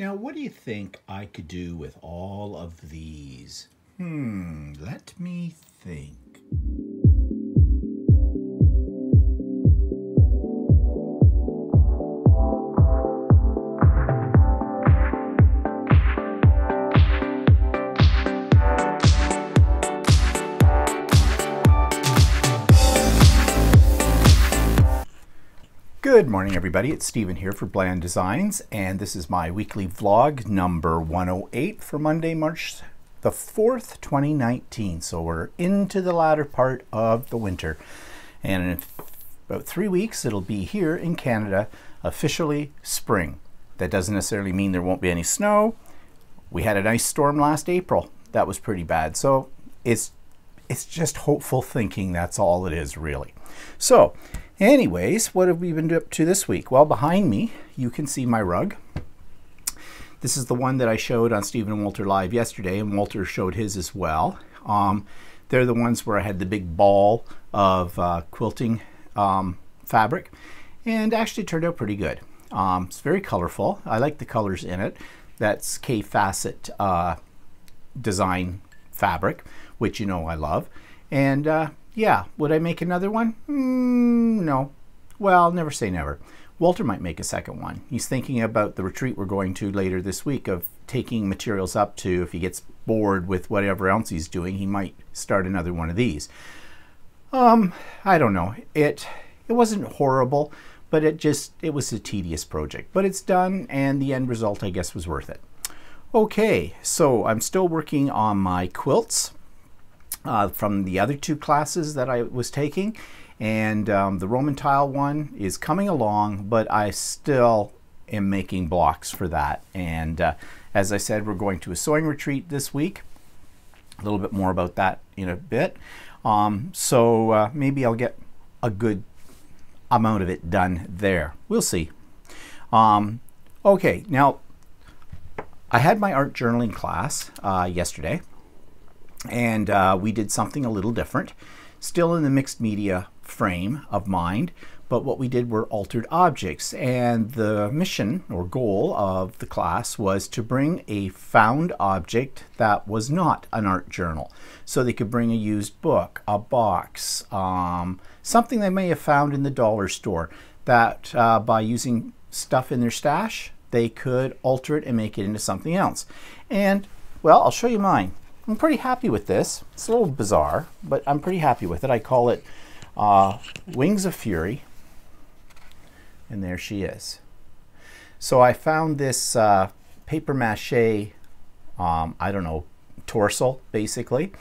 Now, what do you think I could do with all of these? Let me think. Good morning, everybody. It's Stephen here for Bland Designs, and this is my weekly vlog number 108 for Monday, March the 4th, 2019. So we're into the latter part of the winter, and in about 3 weeks it'll be here in Canada officially spring. That doesn't necessarily mean there won't be any snow. We had a nice storm last April. That was pretty bad. So it's just hopeful thinking. That's all it is, really. So anyways, what have we been up to this week? Well, behind me, you can see my rug. This is the one that I showed on Stephen and Walter Live yesterday, and Walter showed his as well. They're the ones where I had the big ball of quilting fabric, and actually turned out pretty good. It's very colorful. I like the colors in it. That's K-Facet design fabric, which you know I love. And yeah, would I make another one? No. Well, never say never. Walter might make a second one. He's thinking about the retreat we're going to later this week of taking materials up to, if he gets bored with whatever else he's doing, he might start another one of these. I don't know. It wasn't horrible, but it was a tedious project. But it's done, and the end result, I guess, was worth it. Okay, so I'm still working on my quilts from the other two classes that I was taking, and the Roman tile one is coming along, but I still am making blocks for that. And as I said, we're going to a sewing retreat this week. A little bit more about that in a bit. So maybe I'll get a good amount of it done there. We'll see. Okay, now I had my art journaling class yesterday, and we did something a little different, still in the mixed media frame of mind, but what we did were altered objects. And the mission or goal of the class was to bring a found object that was not an art journal. So they could bring a used book, a box, something they may have found in the dollar store that by using stuff in their stash, they could alter it and make it into something else. And well, I'll show you mine. I'm pretty happy with this. It's a little bizarre, but I'm pretty happy with it. I call it Wings of Fury, and there she is. So I found this paper mache, I don't know, torso, basically.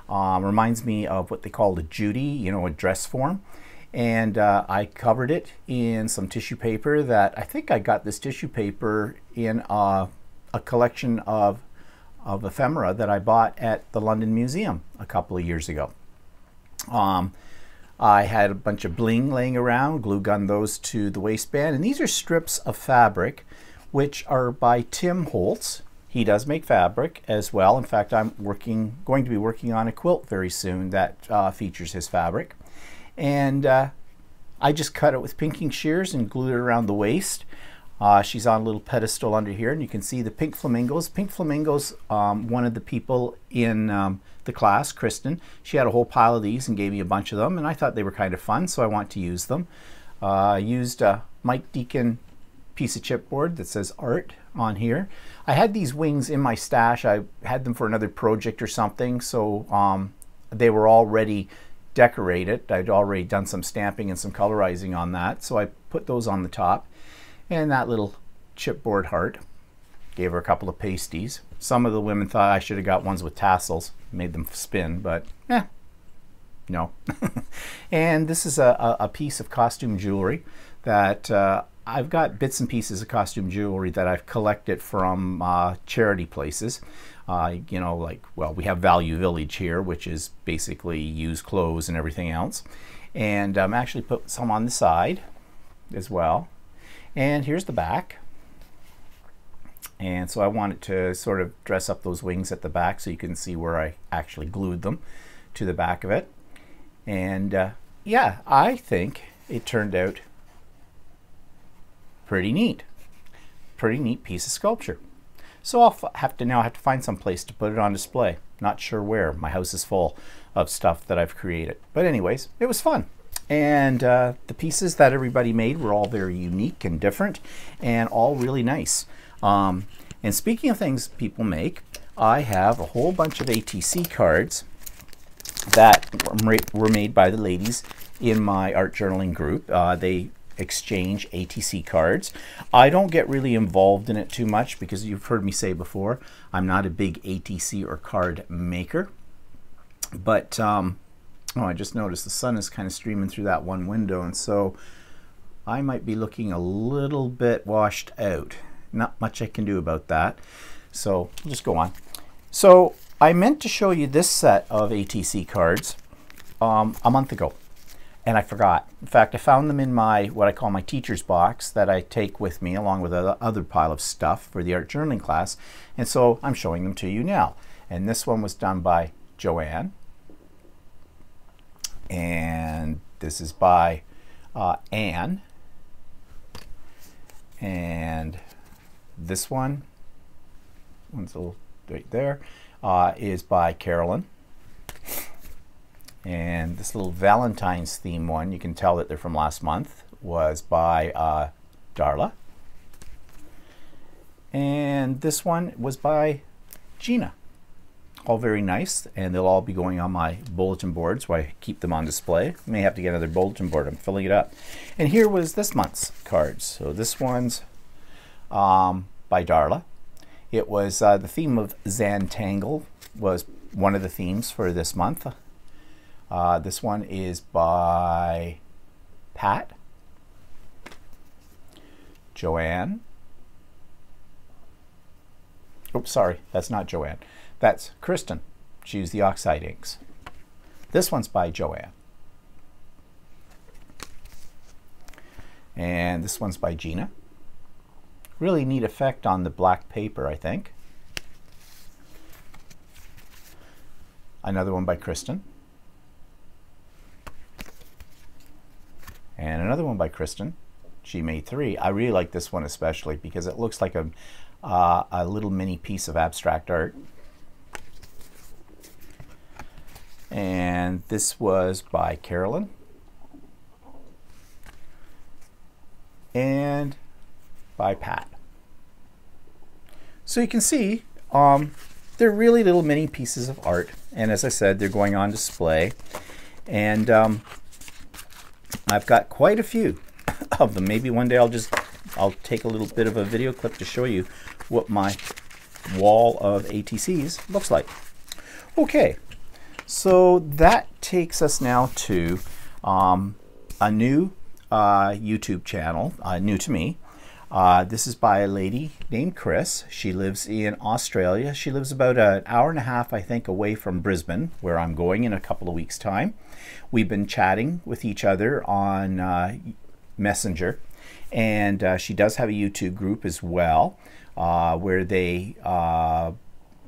Reminds me of what they call a Judy, you know, a dress form. And I covered it in some tissue paper that I think I got this tissue paper in a collection of ephemera that I bought at the London Museum a couple of years ago. I had a bunch of bling laying around, glue gunned those to the waistband, and these are strips of fabric which are by Tim Holtz. He does make fabric as well. In fact, I'm going to be working on a quilt very soon that features his fabric. And I just cut it with pinking shears and glued it around the waist. She's on a little pedestal under here, and you can see the pink flamingos. Pink flamingos, one of the people in the class, Kristen, she had a whole pile of these and gave me a bunch of them, and I thought they were kind of fun, so I want to use them. I used a Mike Deacon piece of chipboard that says art on here. I had these wings in my stash. I had them for another project or something, so they were already decorated. I'd already done some stamping and some colorizing on that, so I put those on the top. And that little chipboard heart, gave her a couple of pasties. Some of the women thought I should have got ones with tassels, made them spin, but no. And this is a piece of costume jewelry that I've got bits and pieces of costume jewelry that I've collected from charity places. You know, like, well, we have Value Village here, which is basically used clothes and everything else. And actually put some on the side as well. And here's the back. And so I wanted to sort of dress up those wings at the back so you can see where I actually glued them to the back of it. And yeah, I think it turned out pretty neat. Pretty neat piece of sculpture. So I'll have to find some place to put it on display. Not sure where. My house is full of stuff that I've created. But anyways, it was fun. And the pieces that everybody made were all very unique and different and all really nice. And speaking of things people make, I have a whole bunch of ATC cards that were made by the ladies in my art journaling group. They exchange ATC cards. I don't get really involved in it too much because you've heard me say before, I'm not a big ATC or card maker. But oh, I just noticed the sun is kind of streaming through that one window, and so I might be looking a little bit washed out. Not much I can do about that. So we'll just go on. So I meant to show you this set of ATC cards a month ago, and I forgot. In fact, I found them in my, what I call my teacher's box that I take with me along with a other pile of stuff for the art journaling class. And so I'm showing them to you now. And this one was done by Joanne. And this is by Anne. And this one's a little right there, is by Carolyn. And this little Valentine's theme one, you can tell that they're from last month, was by Darla. And this one was by Gina. All very nice, and they'll all be going on my bulletin boards where I keep them on display. May have to get another bulletin board. I'm filling it up. And here was this month's cards. So this one's by Darla. It was the theme of Zantangle was one of the themes for this month. This one is by Pat, Joanne. Oops, sorry, that's not Joanne. That's Kristen. She used the oxide inks. This one's by Joanne. And this one's by Gina. Really neat effect on the black paper, I think. Another one by Kristen. And another one by Kristen. She made 3. I really like this one especially because it looks like a little mini piece of abstract art. And this was by Carolyn. And by Pat. So you can see they're really little mini pieces of art. And as I said, they're going on display. And I've got quite a few of them. Maybe one day I'll take a little bit of a video clip to show you what my wall of ATCs looks like. Okay, so that takes us now to a new YouTube channel, new to me. This is by a lady named Chris. She lives in Australia. She lives about an hour and a half, I think, away from Brisbane, where I'm going in a couple of weeks' time. We've been chatting with each other on Messenger, and she does have a YouTube group as well, where they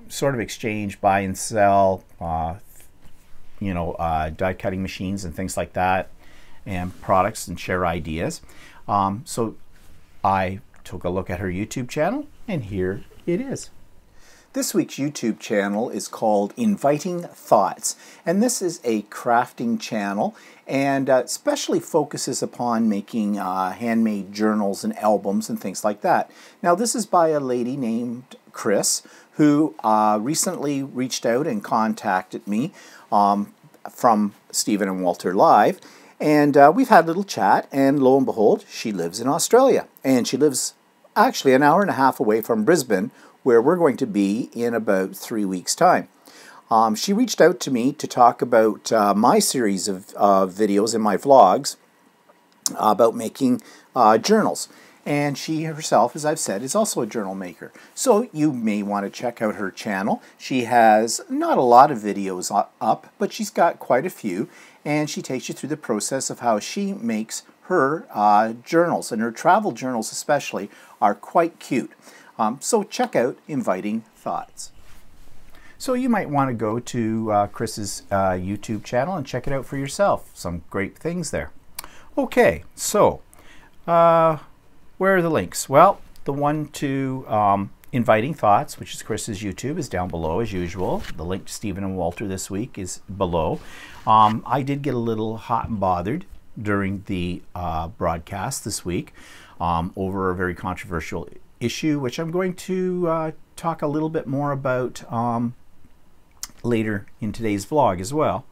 sort of exchange, buy and sell, die cutting machines and things like that, and products, and share ideas. So I took a look at her YouTube channel, and here it is. This week's YouTube channel is called Inviting Thoughts, and this is a crafting channel, and especially focuses upon making handmade journals and albums and things like that. Now, this is by a lady named Chris, who recently reached out and contacted me from Stephen and Walter Live. And we've had a little chat, and lo and behold, she lives in Australia. And she lives actually an hour and a half away from Brisbane, where we're going to be in about 3 weeks' time. She reached out to me to talk about my series of videos in my vlogs about making journals. And she herself, as I've said, is also a journal maker. So you may want to check out her channel. She has not a lot of videos up, but she's got quite a few. And she takes you through the process of how she makes her journals. And her travel journals especially are quite cute. So check out Inviting Thoughts. So you might want to go to Chris's YouTube channel and check it out for yourself. Some great things there. Okay, so where are the links? Well, the one to Inviting Thoughts, which is Chris's YouTube, is down below as usual. The link to Stephen and Walter this week is below. I did get a little hot and bothered during the broadcast this week over a very controversial issue, which I'm going to talk a little bit more about later in today's vlog as well.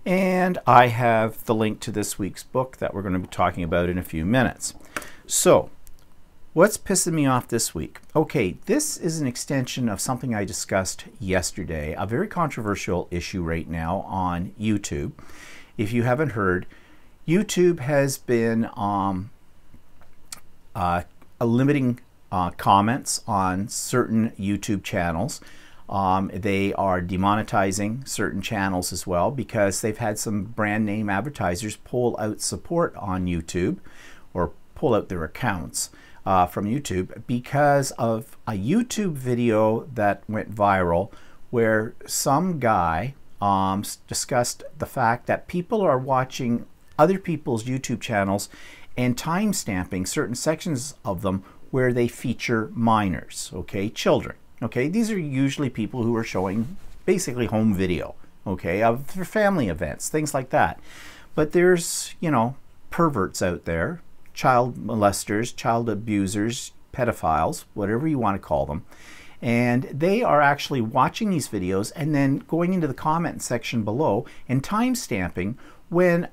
And I have the link to this week's book that we're going to be talking about in a few minutes. So, what's pissing me off this week? Okay, this is an extension of something I discussed yesterday, a very controversial issue right now on YouTube. If you haven't heard, YouTube has been limiting comments on certain YouTube channels. They are demonetizing certain channels as well because they've had some brand name advertisers pull out support on YouTube or pull out their accounts from YouTube because of a YouTube video that went viral where some guy discussed the fact that people are watching other people's YouTube channels and time stamping certain sections of them where they feature minors, okay, children. Okay, these are usually people who are showing basically home video, okay, of their family events, things like that. But there's, you know, perverts out there, child molesters, child abusers, pedophiles, whatever you want to call them. And they are actually watching these videos and then going into the comment section below and time stamping when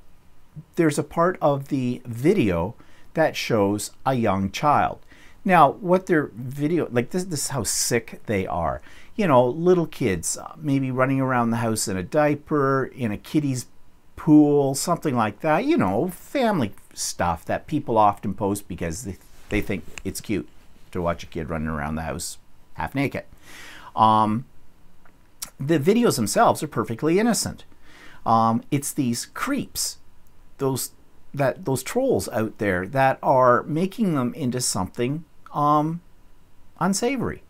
there's a part of the video that shows a young child. Now, what their video, like this is how sick they are. You know, little kids, maybe running around the house in a diaper, in a kiddie's pool, something like that. You know, family stuff that people often post because they think it's cute to watch a kid running around the house half naked. The videos themselves are perfectly innocent. It's these creeps, those trolls out there that are making them into something unsavory.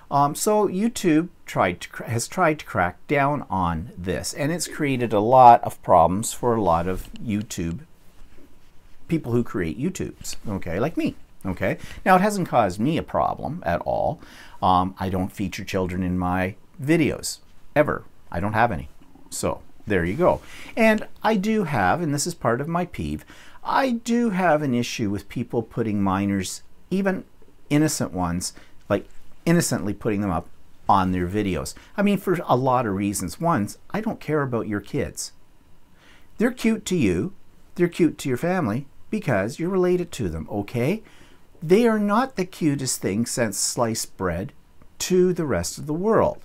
So YouTube has tried to crack down on this, and it's created a lot of problems for a lot of YouTube people who create YouTubes, okay, like me, okay? Now, it hasn't caused me a problem at all. I don't feature children in my videos, ever. I don't have any. So, there you go. And I do have, and this is part of my peeve, I do have an issue with people putting minors, even innocent ones, like innocently putting them up on their videos. I mean, for a lot of reasons. One, I don't care about your kids. They're cute to you, they're cute to your family because you're related to them, okay? They are not the cutest thing since sliced bread to the rest of the world.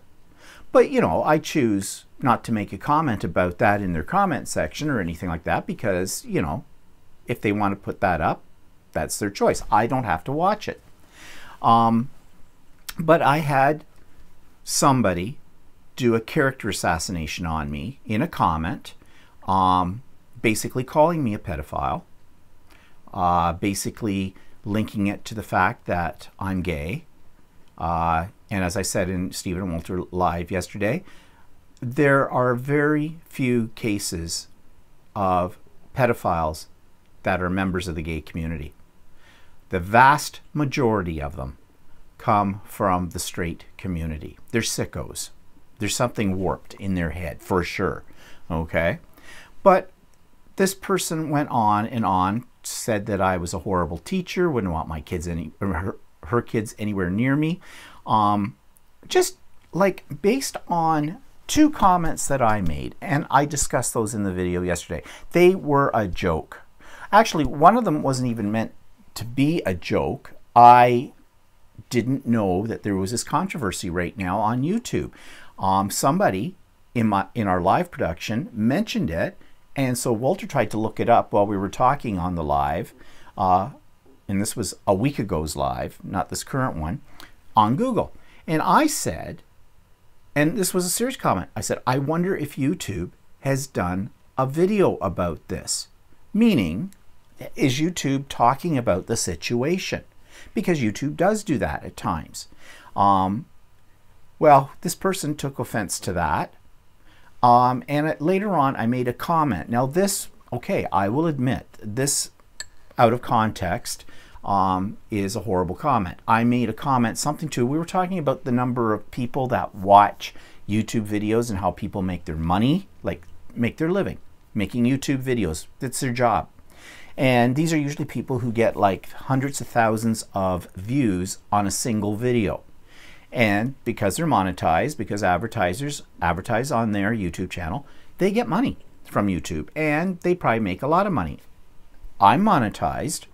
But, you know, I choose not to make a comment about that in their comment section or anything like that because, you know, if they want to put that up, that's their choice. I don't have to watch it. But I had somebody do a character assassination on me in a comment, basically calling me a pedophile, basically linking it to the fact that I'm gay. And as I said in Stephen and Walter Live yesterday, there are very few cases of pedophiles that are members of the gay community. The vast majority of them come from the straight community. They're sickos. There's something warped in their head, for sure. Okay? But this person went on and on, said that I was a horrible teacher, wouldn't want my kids her kids anywhere near me. Just like based on 2 comments that I made, and I discussed those in the video yesterday. They were a joke. Actually, one of them wasn't even meant to be a joke. I didn't know that there was this controversy right now on YouTube. Somebody in our live production mentioned it, and so Walter tried to look it up while we were talking on the live, and this was a week ago's live, not this current one, on Google. And I said, and this was a serious comment, I said, I wonder if YouTube has done a video about this. Meaning, is YouTube talking about the situation? Because YouTube does do that at times. Well, this person took offense to that. And later on, I made a comment. Now this, okay, I will admit, this out of context, is a horrible comment. I made a comment, we were talking about the number of people that watch YouTube videos and how people make their money, like make their living, making YouTube videos. That's their job. And these are usually people who get like hundreds of thousands of views on a single video. And because they're monetized, because advertisers advertise on their YouTube channel, they get money from YouTube and they probably make a lot of money. I'm monetized,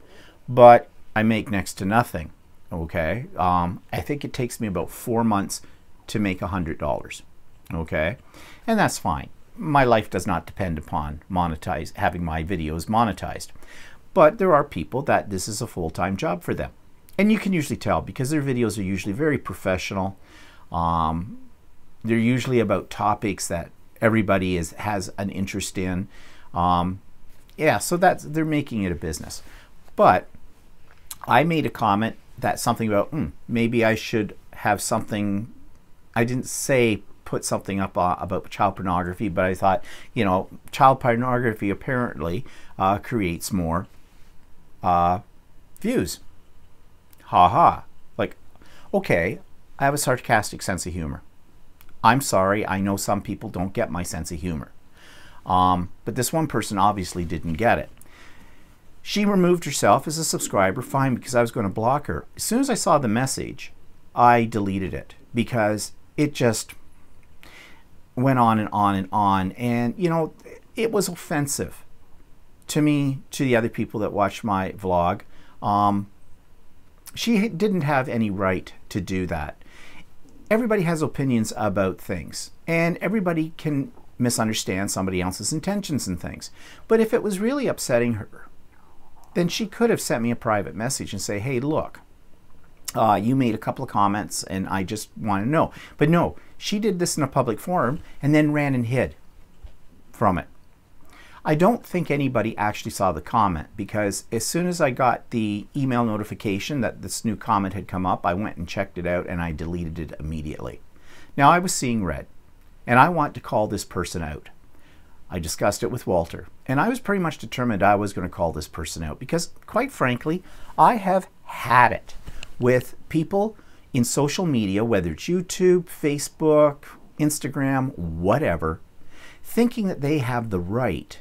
but I make next to nothing. Okay. I think it takes me about 4 months to make $100. Okay. And that's fine. My life does not depend upon having my videos monetized. But there are people that this is a full-time job for them. And you can usually tell because their videos are usually very professional. They're usually about topics that everybody has an interest in. Yeah, so they're making it a business. But I made a comment that something about maybe I should have something. I didn't say put something up about child pornography, but I thought, you know, child pornography apparently creates more views. Ha ha. Like, okay, I have a sarcastic sense of humor. I'm sorry, I know some people don't get my sense of humor. But this one person obviously didn't get it. She removed herself as a subscriber, fine, because I was going to block her. As soon as I saw the message, I deleted it because it just went on and on and on. And, you know, it was offensive to me, to the other people that watched my vlog. She didn't have any right to do that. Everybody has opinions about things, and everybody can misunderstand somebody else's intentions and things. But if it was really upsetting her, then she could have sent me a private message and say, hey, look, you made a couple of comments and I just want to know. But no, she did this in a public forum and then ran and hid from it. I don't think anybody actually saw the comment because as soon as I got the email notification that this new comment had come up, I went and checked it out and I deleted it immediately. Now I was seeing red and I want to call this person out. I discussed it with Walter and I was pretty much determined I was going to call this person out because quite frankly, I have had it with people in social media, whether it's YouTube, Facebook, Instagram, whatever, thinking that they have the right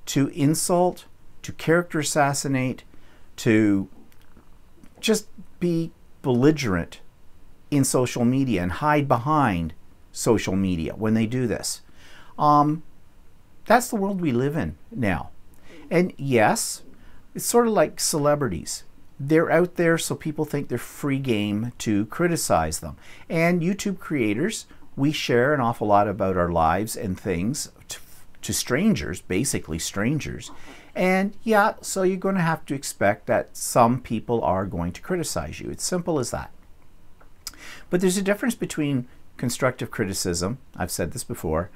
to insult, to character assassinate, to just be belligerent in social media and hide behind social media when they do this. That's the world we live in now. And yes, it's sort of like celebrities. They're out there so people think they're free game to criticize them. And YouTube creators, we share an awful lot about our lives and things to strangers, basically strangers. And yeah, so you're going to have to expect that some people are going to criticize you. It's simple as that. But there's a difference between constructive criticism, I've said this before,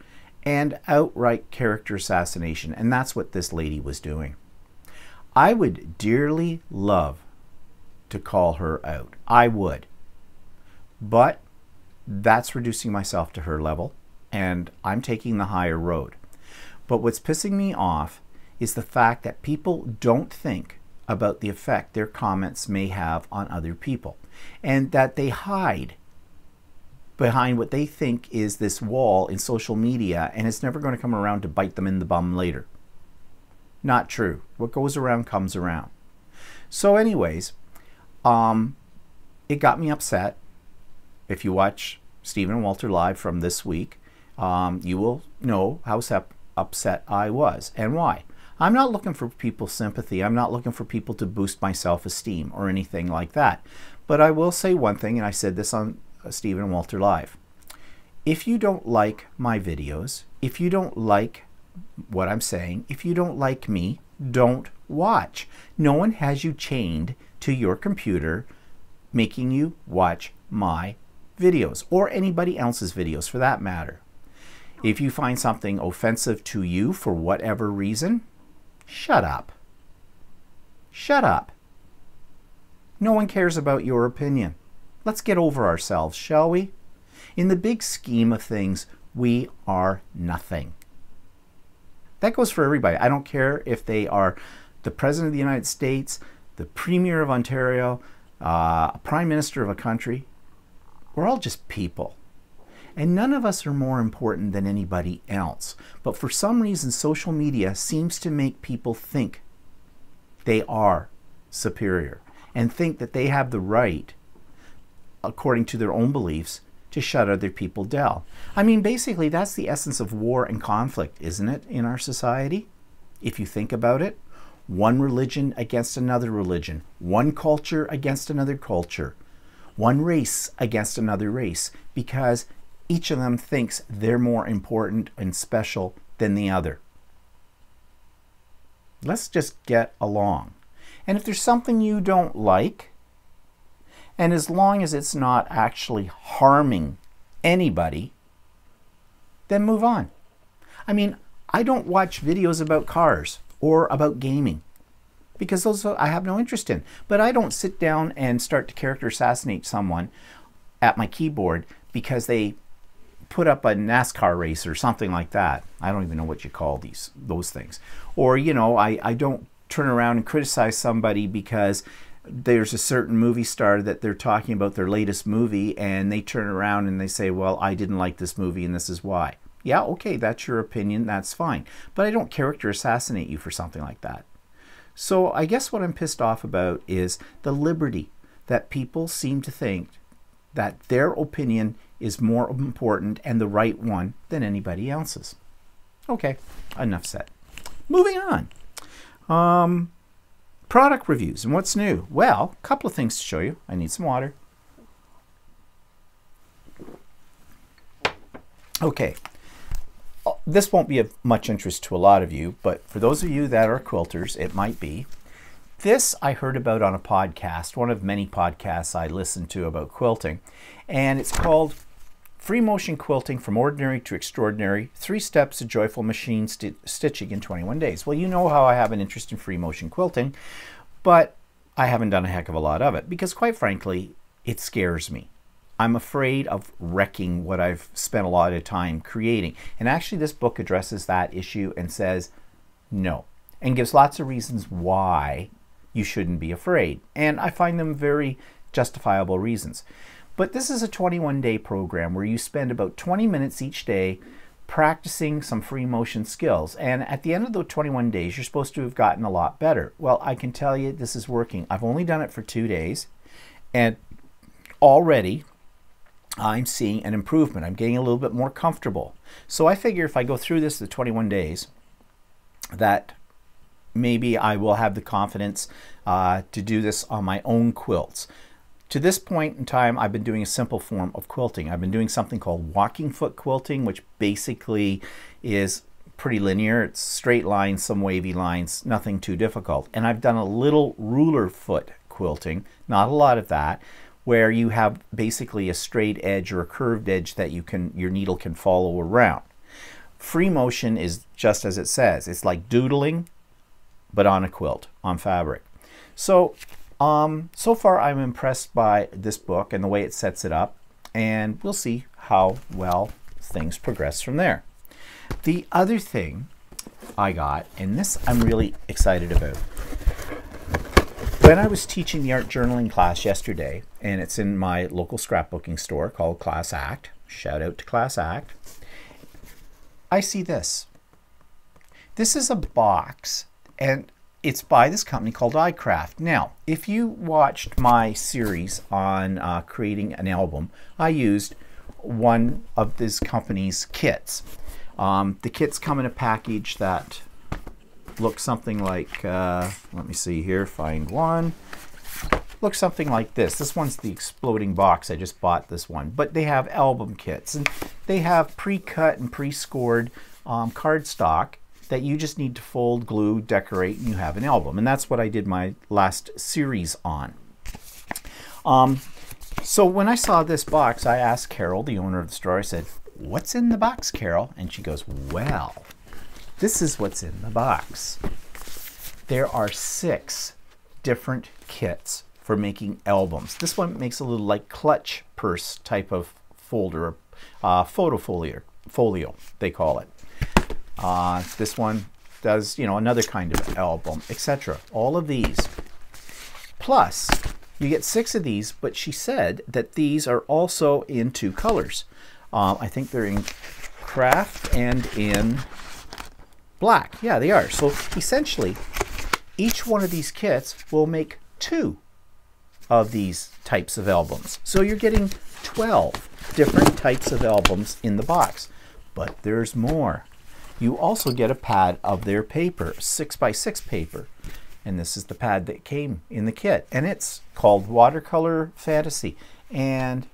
and outright character assassination. And that's what this lady was doing. I would dearly love to call her out. I would. But that's reducing myself to her level, and I'm taking the higher road. But what's pissing me off is the fact that people don't think about the effect their comments may have on other people, and that they hide behind what they think is this wall in social media, and it's never going to come around to bite them in the bum later. Not true. What goes around comes around. So anyways, it got me upset. If you watch Stephen and Walter Live from this week, you will know how upset I was and why. I'm not looking for people's sympathy. I'm not looking for people to boost my self-esteem or anything like that. But I will say one thing, and I said this on Stephen and Walter Live. If you don't like my videos, if you don't like what I'm saying, if you don't like me, don't watch. No one has you chained to your computer making you watch my videos or anybody else's videos for that matter. If you find something offensive to you for whatever reason, shut up. Shut up. No one cares about your opinion. Let's get over ourselves, shall we? In the big scheme of things, we are nothing. That goes for everybody. I don't care if they are the President of the United States, the Premier of Ontario, a Prime Minister of a country. We're all just people. And none of us are more important than anybody else. But for some reason, social media seems to make people think they are superior and think that they have the right, according to their own beliefs, to shut other people down. I mean, basically, that's the essence of war and conflict, isn't it, in our society? If you think about it, one religion against another religion, one culture against another culture, one race against another race, because each of them thinks they're more important and special than the other. Let's just get along. And if there's something you don't like, and as long as it's not actually harming anybody, then move on. I mean, I don't watch videos about cars or about gaming because those I have no interest in. But I don't sit down and start to character assassinate someone at my keyboard because they put up a NASCAR race or something like that. I don't even know what you call those things. Or, you know, I don't turn around and criticize somebody because there's a certain movie star that they're talking about their latest movie and they turn around and they say, well, I didn't like this movie and this is why. Yeah, okay, that's your opinion, that's fine. But I don't character assassinate you for something like that. So I guess what I'm pissed off about is the liberty that people seem to think that their opinion is more important and the right one than anybody else's. Okay, enough said. Moving on. Product reviews and what's new. Well, a couple of things to show you. I need some water. Okay, this won't be of much interest to a lot of you, but for those of you that are quilters, it might be. This I heard about on a podcast, one of many podcasts I listened to about quilting, and it's called Free Motion Quilting from Ordinary to Extraordinary, 3 Steps to Joyful Machine Stitching in 21 Days. Well, you know how I have an interest in free motion quilting, but I haven't done a heck of a lot of it because, quite frankly, it scares me. I'm afraid of wrecking what I've spent a lot of time creating. And actually, this book addresses that issue and says no, and gives lots of reasons why you shouldn't be afraid. And I find them very justifiable reasons. But this is a 21-day program where you spend about 20 minutes each day practicing some free motion skills. And at the end of the 21 days, you're supposed to have gotten a lot better. Well, I can tell you this is working. I've only done it for 2 days, and already I'm seeing an improvement. I'm getting a little bit more comfortable. So I figure if I go through this the 21 days, that maybe I will have the confidence to do this on my own quilts. To this point in time, I've been doing a simple form of quilting. I've been doing something called walking foot quilting, which basically is pretty linear. It's straight lines, some wavy lines, nothing too difficult. And I've done a little ruler foot quilting, not a lot of that, where you have basically a straight edge or a curved edge that your needle can follow around. Free motion is just as it says. It's like doodling, but on a quilt, on fabric. So so far I'm impressed by this book and the way it sets it up, and we'll see how well things progress from there. The other thing I got, and this I'm really excited about. When I was teaching the art journaling class yesterday, and it's in my local scrapbooking store called Class Act, shout out to Class Act, I see this. This is a box, and it's by this company called iCraft. Now, if you watched my series on creating an album, I used one of this company's kits. The kits come in a package that looks something like, let me see here, find one. Looks something like this. This one's the exploding box. I just bought this one. But they have album kits, and they have pre-cut and pre-scored cardstock that you just need to fold, glue, decorate, and you have an album. And that's what I did my last series on. So when I saw this box, I asked Carol, the owner of the store, I said, "What's in the box, Carol?" And she goes, "Well, this is what's in the box." There are 6 different kits for making albums. This one makes a little like clutch purse type of folder, photo folio, they call it. This one does, you know, another kind of album, etc. All of these. Plus, you get 6 of these, but she said that these are also in 2 colors. I think they're in craft and in black. Yeah, they are. So essentially, each one of these kits will make 2 of these types of albums. So you're getting 12 different types of albums in the box. But there's more. You also get a pad of their paper, 6x6 paper. And this is the pad that came in the kit. And it's called Watercolor Fantasy. And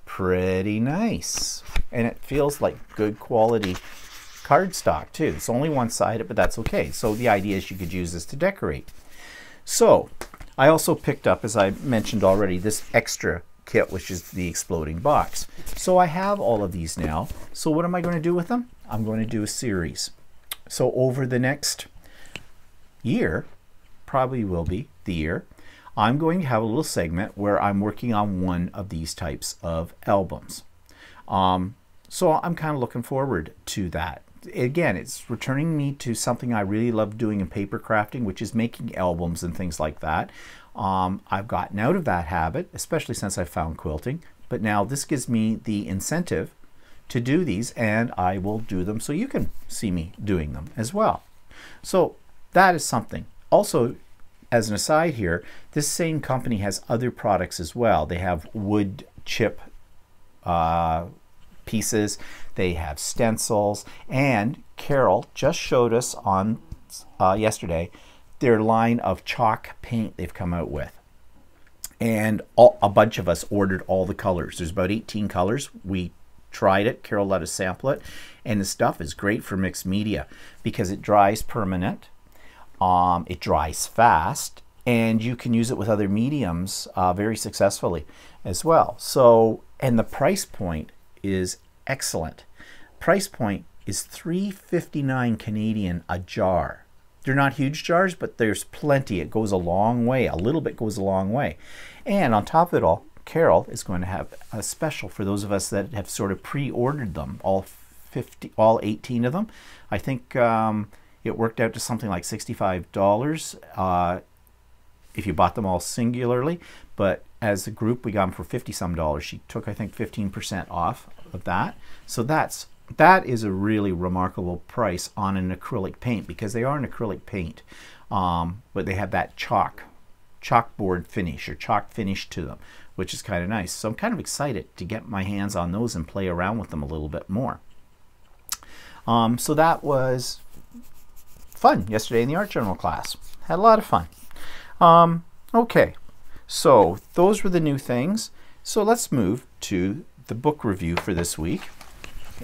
pretty nice. And it feels like good quality cardstock too. It's only one-sided, but that's okay. So the idea is you could use this to decorate. So I also picked up, as I mentioned already, this extra kit, which is the exploding box. So I have all of these now. So what am I going to do with them? I'm going to do a series. So over the next year, probably will be the year, I'm going to have a little segment where I'm working on one of these types of albums. So I'm kind of looking forward to that. Again, it's returning me to something I really love doing in paper crafting, which is making albums and things like that. I've gotten out of that habit, especially since I found quilting, but now this gives me the incentive to do these, and I will do them so you can see me doing them as well. So that is something. Also, as an aside here, this same company has other products as well. They have wood chip pieces, they have stencils, and Carol just showed us on yesterday their line of chalk paint they've come out with. And a bunch of us ordered all the colors. There's about 18 colors. We tried it. Carol let us sample it. And the stuff is great for mixed media because it dries permanent. It dries fast. And you can use it with other mediums very successfully as well. So, and the price point is excellent. Price point is $3.59 Canadian a jar. They're not huge jars, but there's plenty. It goes a long way. A little bit goes a long way. And on top of it all, Carol is going to have a special for those of us that have sort of pre-ordered them, all 18 of them. I think it worked out to something like $65 if you bought them all singularly. But as a group, we got them for $50-some. She took, I think, 15% off of that. So that is a really remarkable price on an acrylic paint, because they are an acrylic paint, but they have that chalkboard finish or chalk finish to them, which is kind of nice. So I'm kind of excited to get my hands on those and play around with them a little bit more. So that was fun yesterday in the art journal class. Had a lot of fun. Okay, so those were the new things. So let's move to the book review for this week.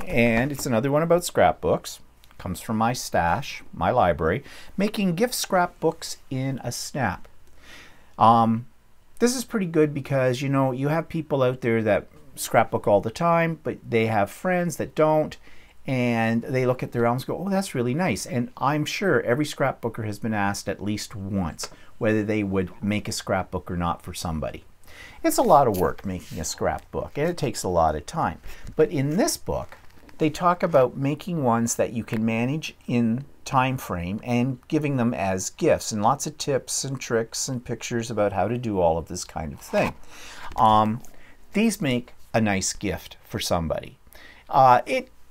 And it's another one about scrapbooks. Comes from my stash, my library. Making gift scrapbooks in a snap. This is pretty good because, you know, you have people out there that scrapbook all the time, but they have friends that don't, and they look at their albums and go, oh, that's really nice. And I'm sure every scrapbooker has been asked at least once whether they would make a scrapbook or not for somebody. It's a lot of work making a scrapbook, and it takes a lot of time. But in this book, they talk about making ones that you can manage in time frame and giving them as gifts, and lots of tips and tricks and pictures about how to do all of this kind of thing. These make a nice gift for somebody.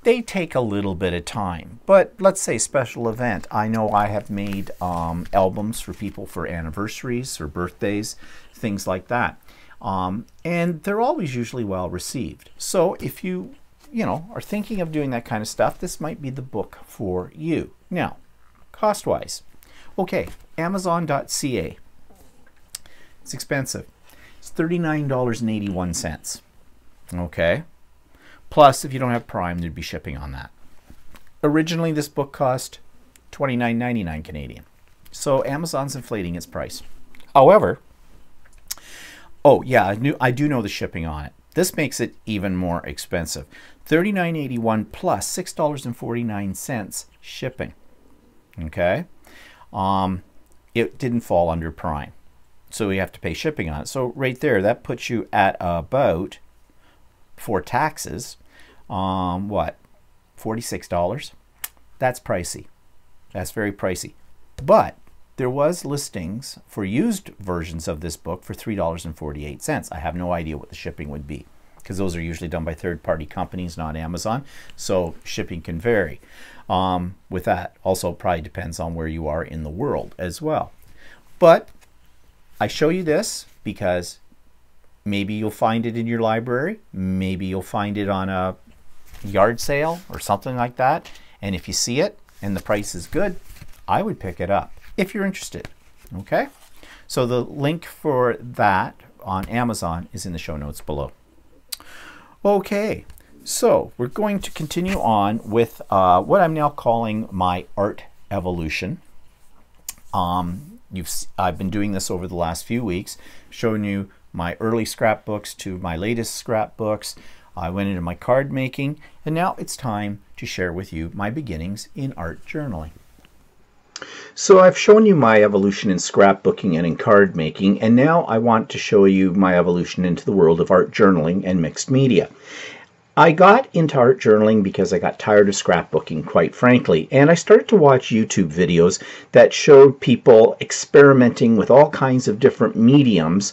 They take a little bit of time, but let's say special event. I know I have made albums for people for anniversaries or birthdays, things like that. And they're always usually well received. So if you are thinking of doing that kind of stuff, this might be the book for you. Now, cost-wise, okay, Amazon.ca. It's expensive. It's $39.81. Okay. Plus, if you don't have Prime, there'd be shipping on that. Originally, this book cost $29.99 Canadian. So Amazon's inflating its price. However, oh yeah, I do know the shipping on it. This makes it even more expensive. $39.81 plus $6.49 shipping. Okay? It didn't fall under Prime, so we have to pay shipping on it. So right there, that puts you at about, for taxes, what, $46? That's pricey. That's very pricey. But there was listings for used versions of this book for $3.48. I have no idea what the shipping would be, because those are usually done by third-party companies, not Amazon, so shipping can vary. With that, also probably depends on where you are in the world as well. But I show you this because maybe you'll find it in your library, maybe you'll find it on a yard sale or something like that, and if you see it and the price is good, I would pick it up if you're interested. Okay, so the link for that on Amazon is in the show notes below. Okay, so we're going to continue on with what I'm now calling my art evolution. I've been doing this over the last few weeks, showing you my early scrapbooks to my latest scrapbooks. I went into my card making, and now it's time to share with you my beginnings in art journaling. So I've shown you my evolution in scrapbooking and in card making, and now I want to show you my evolution into the world of art journaling and mixed media. I got into art journaling because I got tired of scrapbooking, quite frankly, and I started to watch YouTube videos that showed people experimenting with all kinds of different mediums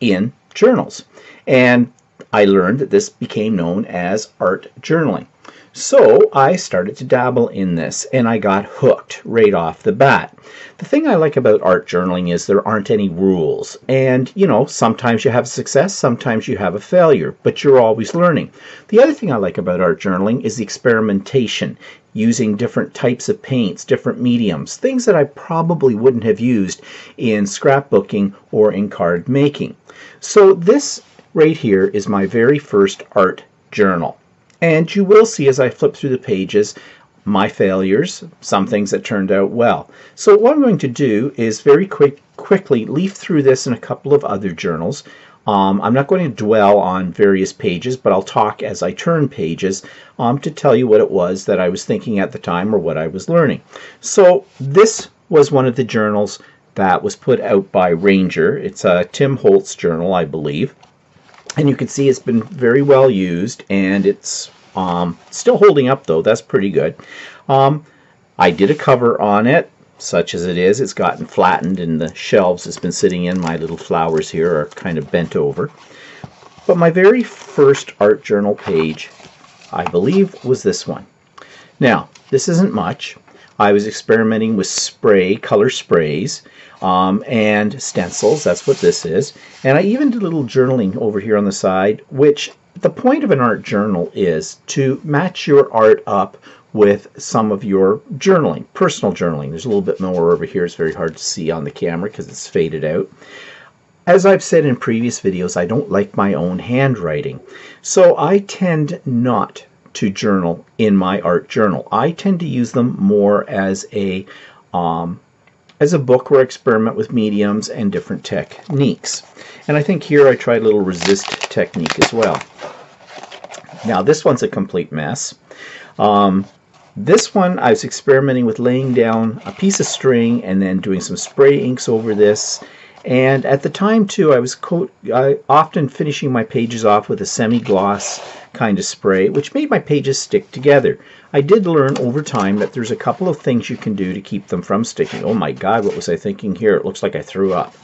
in journals. And I learned that this became known as art journaling. So I started to dabble in this, and I got hooked right off the bat. The thing I like about art journaling is there aren't any rules. And, you know, sometimes you have success, sometimes you have a failure, but you're always learning. The other thing I like about art journaling is the experimentation, using different types of paints, different mediums, things that I probably wouldn't have used in scrapbooking or in card making. So this right here is my very first art journal. And you will see as I flip through the pages my failures, some things that turned out well. So what I'm going to do is very quickly leaf through this in a couple of other journals. I'm not going to dwell on various pages, but I'll talk as I turn pages to tell you what it was that I was thinking at the time or what I was learning. So this was one of the journals that was put out by Ranger. It's a Tim Holtz journal, I believe. And you can see it's been very well used, and it's still holding up, though. That's pretty good. I did a cover on it, such as it is. It's gotten flattened, and the shelves it's been sitting in, my little flowers here, are kind of bent over. But my very first art journal page, I believe, was this one. Now, this isn't much. I was experimenting with color sprays, and stencils. That's what this is. And I even did a little journaling over here on the side, which the point of an art journal is to match your art up with some of your journaling, personal journaling. There's a little bit more over here. It's very hard to see on the camera because it's faded out. As I've said in previous videos, I don't like my own handwriting. So I tend not to journal in my art journal. I tend to use them more as a book where I experiment with mediums and different techniques. And I think here I tried a little resist technique as well. Now this one's a complete mess. This one I was experimenting with laying down a piece of string and then doing some spray inks over this. And at the time too, I was often finishing my pages off with a semi-gloss kind of spray, which made my pages stick together. I did learn over time that there's a couple of things you can do to keep them from sticking. Oh my God, what was I thinking here? It looks like I threw up.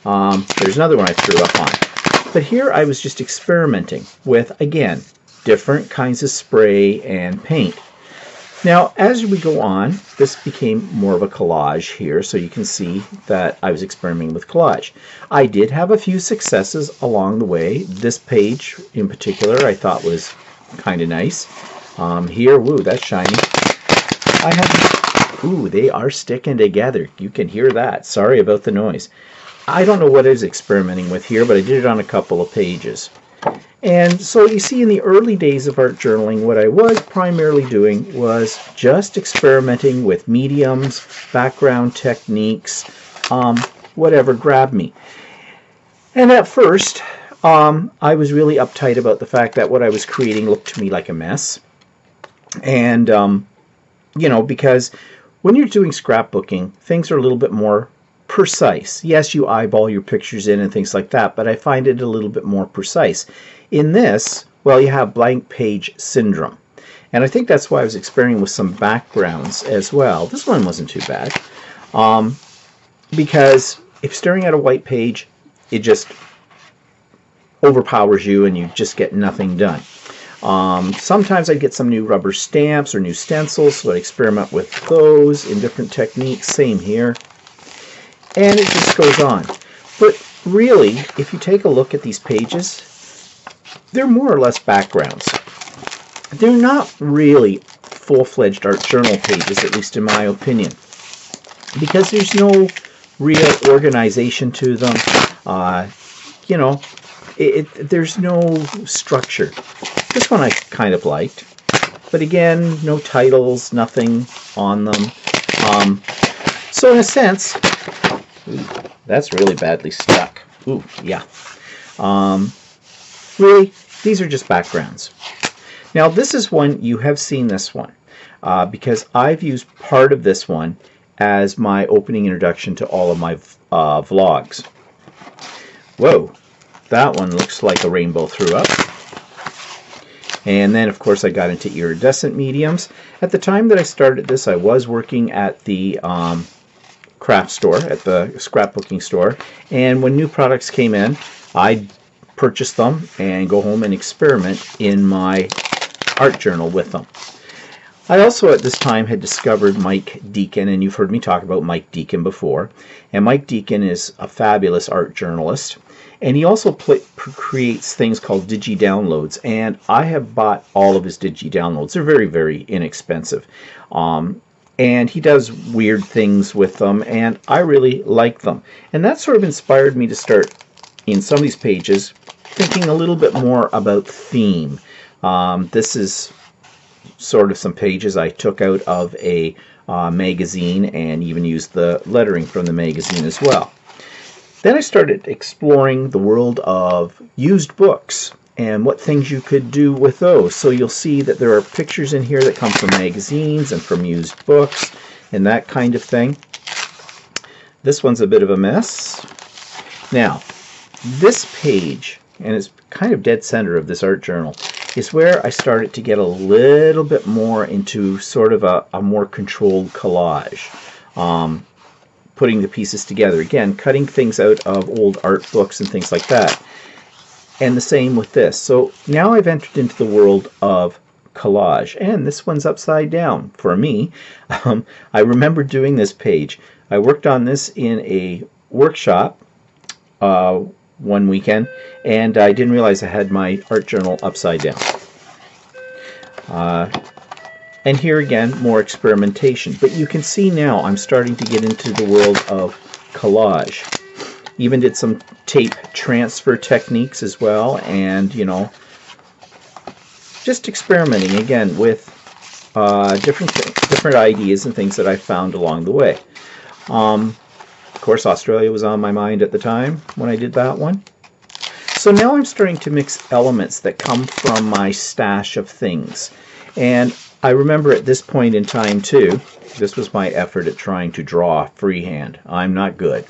There's another one I threw up on. But here I was just experimenting with, again, different kinds of spray and paint. Now, as we go on, this became more of a collage here, so you can see that I was experimenting with collage. I did have a few successes along the way. This page in particular I thought was kind of nice. Here, woo, that's shiny. Ooh, they are sticking together. You can hear that. Sorry about the noise. I don't know what I was experimenting with here, but I did it on a couple of pages. And so you see, in the early days of art journaling, what I was primarily doing was just experimenting with mediums, background techniques, whatever grabbed me. And at first, I was really uptight about the fact that what I was creating looked to me like a mess. And, you know, because when you're doing scrapbooking, things are a little bit more precise. Yes, you eyeball your pictures in and things like that, but I find it a little bit more precise. In this, well, you have blank page syndrome. And I think that's why I was experimenting with some backgrounds as well. This one wasn't too bad. because if staring at a white page, it just overpowers you and you just get nothing done. Sometimes I get some new rubber stamps or new stencils, so I experiment with those in different techniques. Same here. And it just goes on. But really, if you take a look at these pages, they're more or less backgrounds. They're not really full-fledged art journal pages, at least in my opinion, because there's no real organization to them. You know, there's no structure. This one I kind of liked, but again, no titles, nothing on them. So in a sense, that's really badly stuck. Ooh, yeah. Really, these are just backgrounds. Now this is one, you have seen this one, because I've used part of this one as my opening introduction to all of my vlogs. Whoa, that one looks like a rainbow threw up. And then, of course, I got into iridescent mediums. At the time that I started this, I was working at the craft store, at the scrapbooking store. And when new products came in, I'd purchase them and go home and experiment in my art journal with them. I also, at this time, had discovered Mike Deacon, and you've heard me talk about Mike Deacon before. And Mike Deacon is a fabulous art journalist. And he also creates things called digi-downloads, and I have bought all of his digi-downloads. They're very, very inexpensive. And he does weird things with them, and I really like them. And that sort of inspired me to start, in some of these pages, thinking a little bit more about theme. This is sort of some pages I took out of a magazine, and even used the lettering from the magazine as well. Then I started exploring the world of used books and what things you could do with those. So you'll see that there are pictures in here that come from magazines and from used books and that kind of thing. This one's a bit of a mess. Now, this page, and it's kind of dead center of this art journal, is where I started to get a little bit more into sort of a more controlled collage. Putting the pieces together. Again, cutting things out of old art books and things like that. And the same with this. So now I've entered into the world of collage. And this one's upside down for me. I remember doing this page. I worked on this in a workshop one weekend, and I didn't realize I had my art journal upside down. And here again, more experimentation. But you can see now I'm starting to get into the world of collage. Even did some tape transfer techniques as well, and, you know, just experimenting again with different ideas and things that I found along the way. Of course, Australia was on my mind at the time when I did that one. So now I'm starting to mix elements that come from my stash of things. And I remember at this point in time too, this was my effort at trying to draw freehand. I'm not good.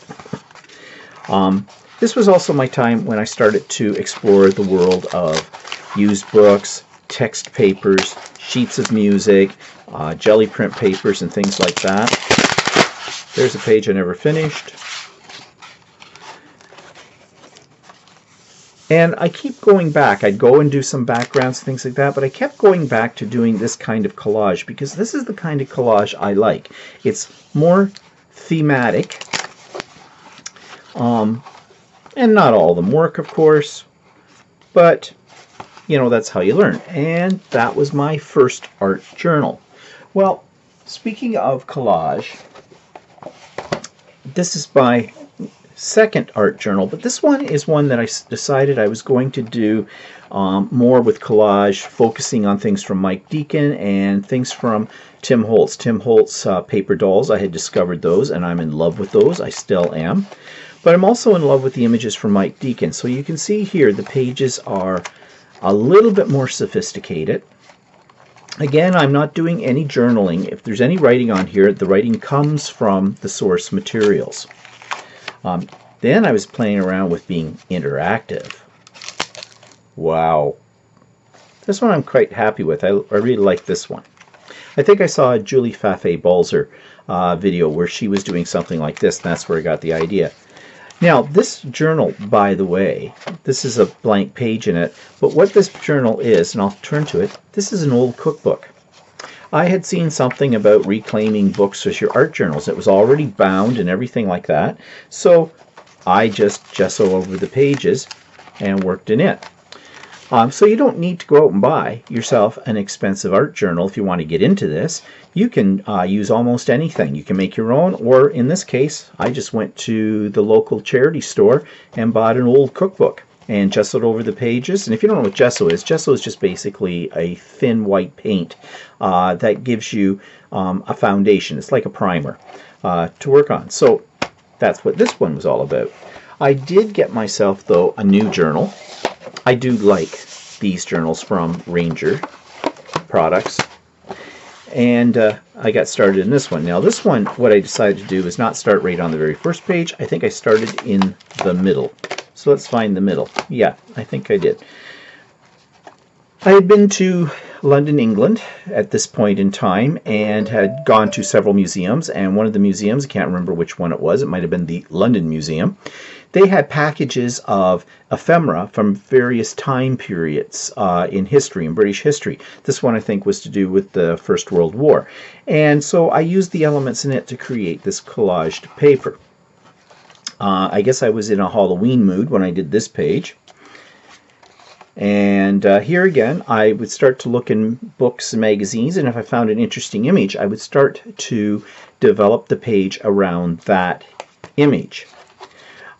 This was also my time when I started to explore the world of used books, text papers, sheets of music, jelly print papers and things like that. There's a page I never finished. And I keep going back. I'd go and do some backgrounds, things like that, but I kept going back to doing this kind of collage because this is the kind of collage I like. It's more thematic, and not all of them work, of course, but, you know, that's how you learn. And that was my first art journal. Well, speaking of collage, this is my second art journal, but this one is one that I decided I was going to do more with collage, focusing on things from Mike Deacon and things from Tim Holtz. Tim Holtz paper dolls, I had discovered those and I'm in love with those. I still am. But I'm also in love with the images from Mike Deacon. So you can see here the pages are a little bit more sophisticated. Again, I'm not doing any journaling. If there's any writing on here, the writing comes from the source materials. Then I was playing around with being interactive. Wow. This one I'm quite happy with. I really like this one. I think I saw Julie Fafe Balzer video where she was doing something like this, and that's where I got the idea. Now, this journal, by the way, this is a blank page in it, but what this journal is, and I'll turn to it, this is an old cookbook. I had seen something about reclaiming books as your art journals. It was already bound and everything like that, so I just gesso over the pages and worked in it. So you don't need to go out and buy yourself an expensive art journal if you want to get into this. You can use almost anything. You can make your own, or in this case, I just went to the local charity store and bought an old cookbook and gessoed over the pages. And if you don't know what gesso is just basically a thin white paint that gives you a foundation. It's like a primer to work on. So that's what this one was all about. I did get myself, though, a new journal. I do like these journals from Ranger products, and I got started in this one. Now this one, what I decided to do is not start right on the very first page. I think I started in the middle. So let's find the middle. Yeah, I think I did. I had been to London, England at this point in time and had gone to several museums, and one of the museums, I can't remember which one it was, it might have been the London Museum, they had packages of ephemera from various time periods in history, in British history. This one I think was to do with the First World War. And so I used the elements in it to create this collaged paper. I guess I was in a Halloween mood when I did this page. And here again, I would start to look in books and magazines, and if I found an interesting image, I would start to develop the page around that image.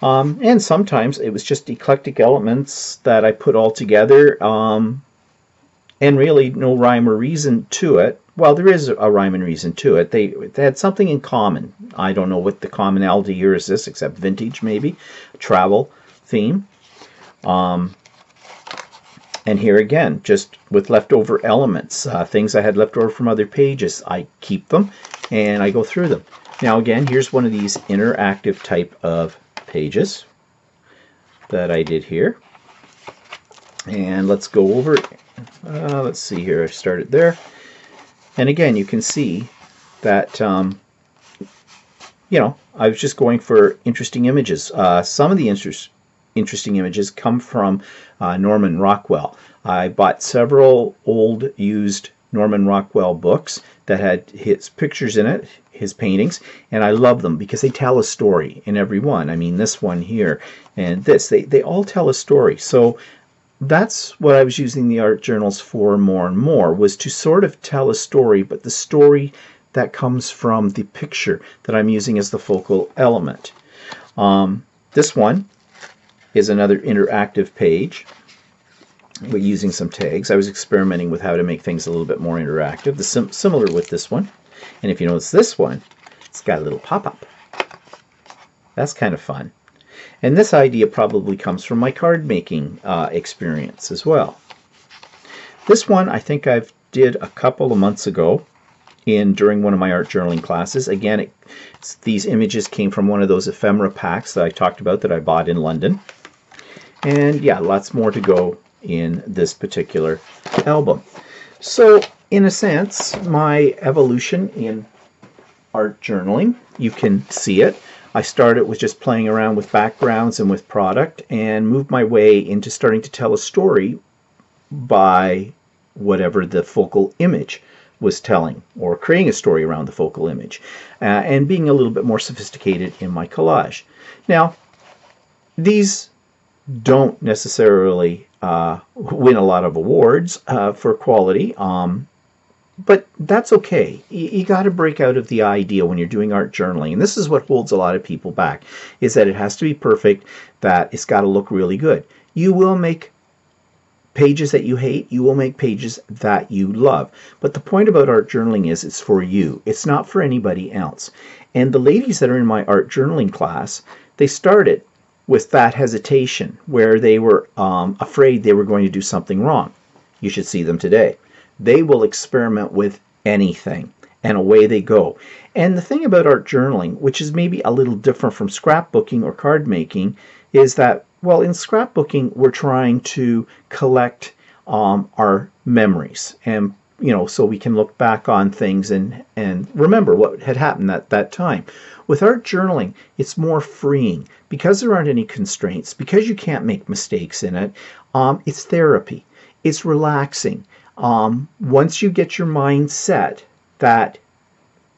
And sometimes it was just eclectic elements that I put all together, and really no rhyme or reason to it. Well, there is a rhyme and reason to it. They had something in common. I don't know what the commonality here is, except vintage maybe, travel theme. And here again, just with leftover elements, things I had left over from other pages, I keep them and I go through them. Now again, here's one of these interactive type of pages that I did here. And let's go over it. Let's see here, I started there. And again, you can see that, you know, I was just going for interesting images. Some of the interesting images come from Norman Rockwell. I bought several old used Norman Rockwell books that had his pictures in it, his paintings, and I love them because they tell a story in every one. I mean, this one here and this, they all tell a story. So that's what I was using the art journals for more and more, was to sort of tell a story, but the story that comes from the picture that I'm using as the focal element. This one is another interactive page. We're using some tags. I was experimenting with how to make things a little bit more interactive. Similar with this one. And if you notice this one, it's got a little pop-up. That's kind of fun. And this idea probably comes from my card making experience as well. This one I think I did a couple of months ago during one of my art journaling classes. Again, these images came from one of those ephemera packs that I talked about that I bought in London. And yeah, lots more to go in this particular album. So in a sense, my evolution in art journaling, you can see it. I started with just playing around with backgrounds and with product, and moved my way into starting to tell a story by whatever the focal image was telling, or creating a story around the focal image, and being a little bit more sophisticated in my collage. Now, these don't necessarily win a lot of awards for quality, but that's okay. You got to break out of the idea when you're doing art journaling, and this is what holds a lot of people back, is that it has to be perfect, that it's got to look really good. You will make pages that you hate, you will make pages that you love. But the point about art journaling is it's for you. It's not for anybody else. And the ladies that are in my art journaling class, they started with that hesitation where they were afraid they were going to do something wrong. You should see them today. They will experiment with anything, and away they go. And the thing about art journaling, which is maybe a little different from scrapbooking or card making, is that, well, in scrapbooking, we're trying to collect our memories and, so we can look back on things and remember what had happened at that time. With art journaling, it's more freeing because there aren't any constraints, because you can't make mistakes in it. It's therapy. It's relaxing. Once you get your mind set that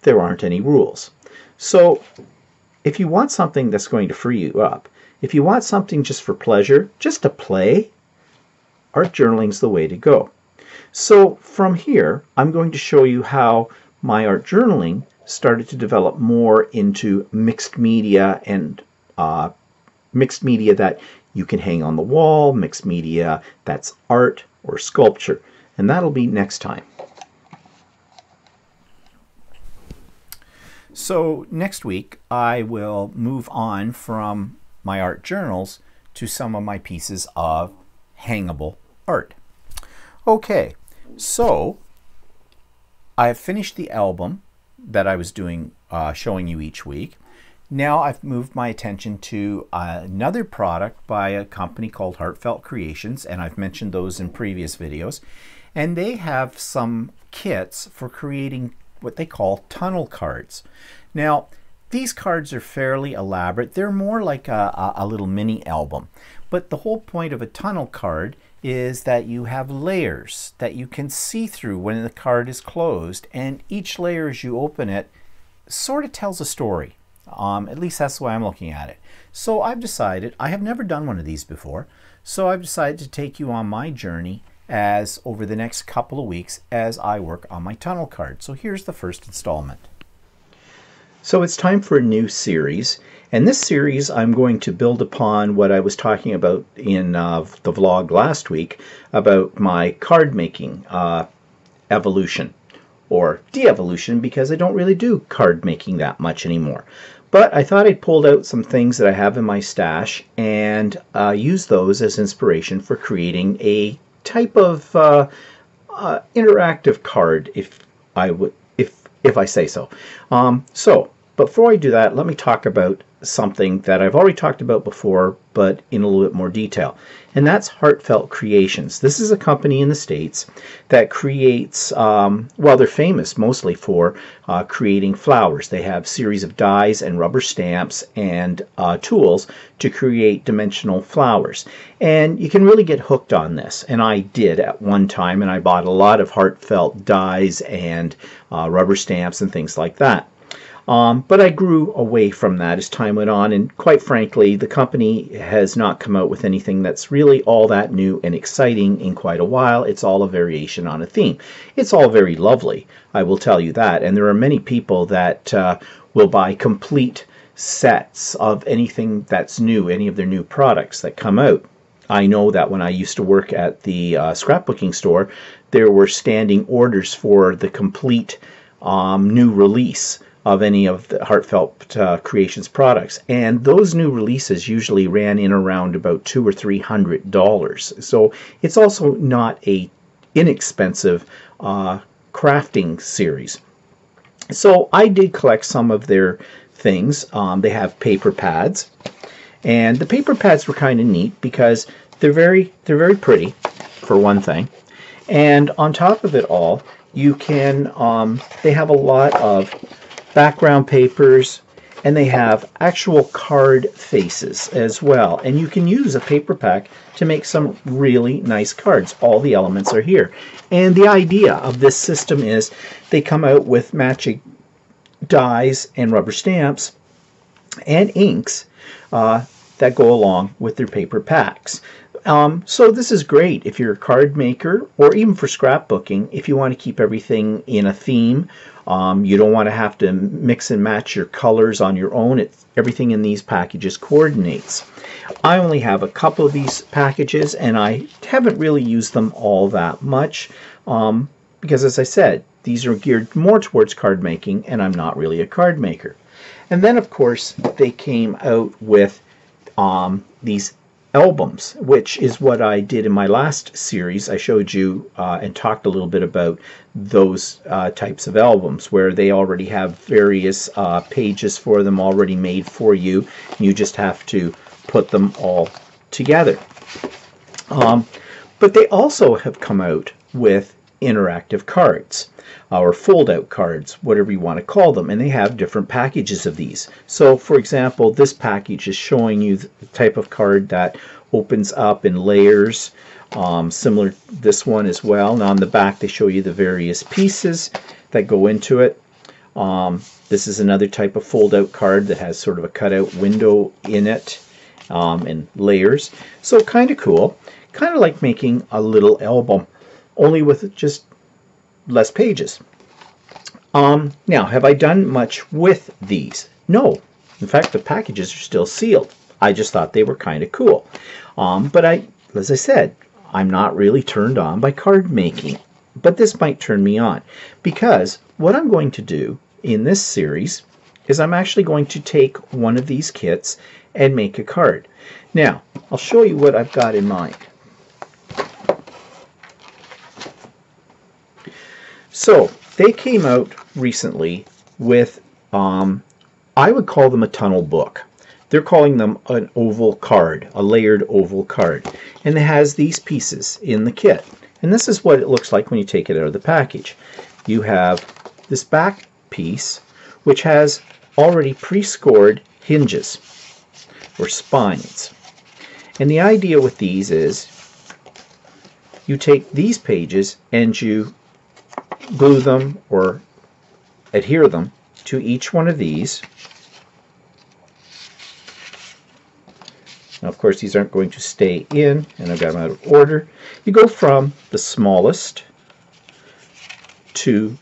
there aren't any rules. So if you want something that's going to free you up, if you want something just for pleasure, just to play, art journaling's the way to go. So from here, I'm going to show you how my art journaling started to develop more into mixed media, and mixed media that you can hang on the wall, mixed media that's art or sculpture. And that'll be next time. So next week, I will move on from my art journals to some of my pieces of hangable art. Okay, so I've finished the album that I was doing, showing you each week. Now I've moved my attention to another product by a company called Heartfelt Creations, and I've mentioned those in previous videos. And they have some kits for creating what they call tunnel cards. Now, these cards are fairly elaborate. They're more like a little mini album. But the whole point of a tunnel card is that you have layers that you can see through when the card is closed, and each layer as you open it sort of tells a story. At least that's the way I'm looking at it. So I've decided, I have never done one of these before, so I've decided to take you on my journey as over the next couple of weeks as I work on my tunnel card. So here's the first installment. So it's time for a new series, and this series I'm going to build upon what I was talking about in the vlog last week about my card making evolution or de-evolution, because I don't really do card making that much anymore. But I thought I'd pulled out some things that I have in my stash and use those as inspiration for creating a type of interactive card, if I say so. So before I do that, let me talk about something that I've already talked about before, but in a little bit more detail, and that's Heartfelt Creations. This is a company in the States that creates, well, they're famous mostly for creating flowers. They have a series of dies and rubber stamps and tools to create dimensional flowers. And you can really get hooked on this, and I did at one time, and I bought a lot of Heartfelt dies and rubber stamps and things like that. But I grew away from that as time went on, and quite frankly, the company has not come out with anything that's really all that new and exciting in quite a while. It's all a variation on a theme. It's all very lovely, I will tell you that, and there are many people that will buy complete sets of anything that's new, any of their new products that come out. I know that when I used to work at the scrapbooking store, there were standing orders for the complete new release of any of the Heartfelt Creations products, and those new releases usually ran in around about $200 or $300. So it's also not a inexpensive crafting series. So I did collect some of their things. They have paper pads, and the paper pads were kind of neat because they're very pretty, for one thing. And on top of it all, you can they have a lot of background papers, and they have actual card faces as well, and you can use a paper pack to make some really nice cards. All the elements are here, and the idea of this system is they come out with matching dies and rubber stamps and inks that go along with their paper packs. So this is great if you're a card maker, or even for scrapbooking if you want to keep everything in a theme. You don't want to have to mix and match your colors on your own. Everything in these packages coordinates. I only have a couple of these packages, and I haven't really used them all that much because, as I said, these are geared more towards card making, and I'm not really a card maker. And then, of course, they came out with these albums, which is what I did in my last series. I showed you and talked a little bit about those types of albums where they already have various pages for them already made for you. You just have to put them all together. But they also have come out with interactive cards or fold-out cards, whatever you want to call them, and they have different packages of these. So for example, this package is showing you the type of card that opens up in layers, similar to this one as well. And on the back they show you the various pieces that go into it. This is another type of fold-out card that has sort of a cutout window in it, and layers. So kind of cool, kind of like making a little album, only with just less pages. Now, have I done much with these? No. In fact, the packages are still sealed. I just thought they were kind of cool. But as I said, I'm not really turned on by card making. But this might turn me on, because what I'm going to do in this series is I'm actually going to take one of these kits and make a card. Now, I'll show you what I've got in mind. So they came out recently with, I would call them a tunnel book. They're calling them an oval card, a layered oval card. And it has these pieces in the kit. And this is what it looks like when you take it out of the package. You have this back piece, which has already pre-scored hinges or spines. And the idea with these is you take these pages and you glue them or adhere them to each one of these. Now, of course, these aren't going to stay in, and I've got them out of order. You go from the smallest to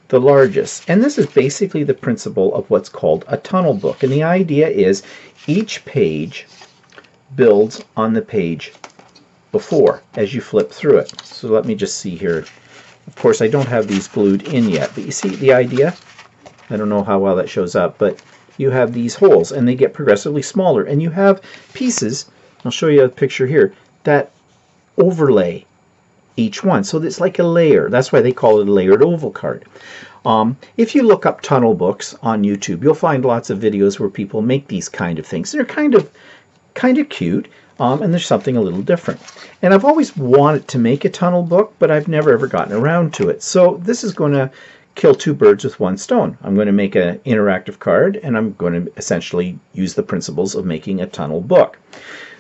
the largest. And this is basically the principle of what's called a tunnel book. And the idea is each page builds on the page before as you flip through it. So let me just see here. Of course, I don't have these glued in yet, but you see the idea? I don't know how well that shows up, but you have these holes and they get progressively smaller, and you have pieces, I'll show you a picture here, that overlay each one. So it's like a layer. That's why they call it a layered oval card. If you look up tunnel books on YouTube, you'll find lots of videos where people make these kind of things. They're kind of cute, and there's something a little different. And I've always wanted to make a tunnel book, but I've never ever gotten around to it. So this is going to kill two birds with one stone. I'm going to make an interactive card, and I'm going to essentially use the principles of making a tunnel book.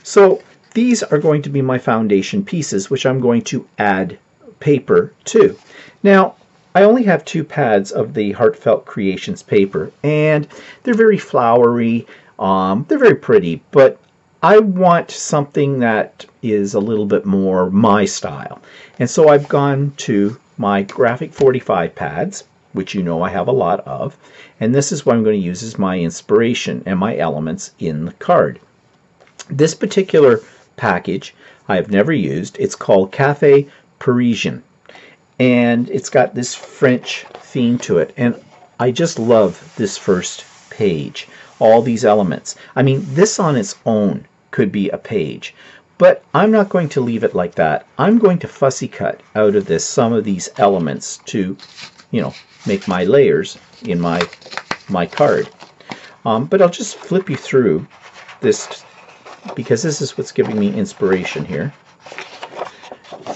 So these are going to be my foundation pieces, which I'm going to add paper to. Now, I only have 2 pads of the Heartfelt Creations paper, and they're very flowery. They're very pretty, but I want something that is a little bit more my style. And so I've gone to my graphic 45 pads, which you know I have a lot of, and this is what I'm going to use as my inspiration and my elements in the card. This particular package I have never used. It's called Café Parisien, and it's got this French theme to it, and I just love this first page. All these elements. I mean, this on its own could be a page, but I'm not going to leave it like that. I'm going to fussy cut out of this some of these elements to, you know, make my layers in my card. But I'll just flip you through this because this is what's giving me inspiration here.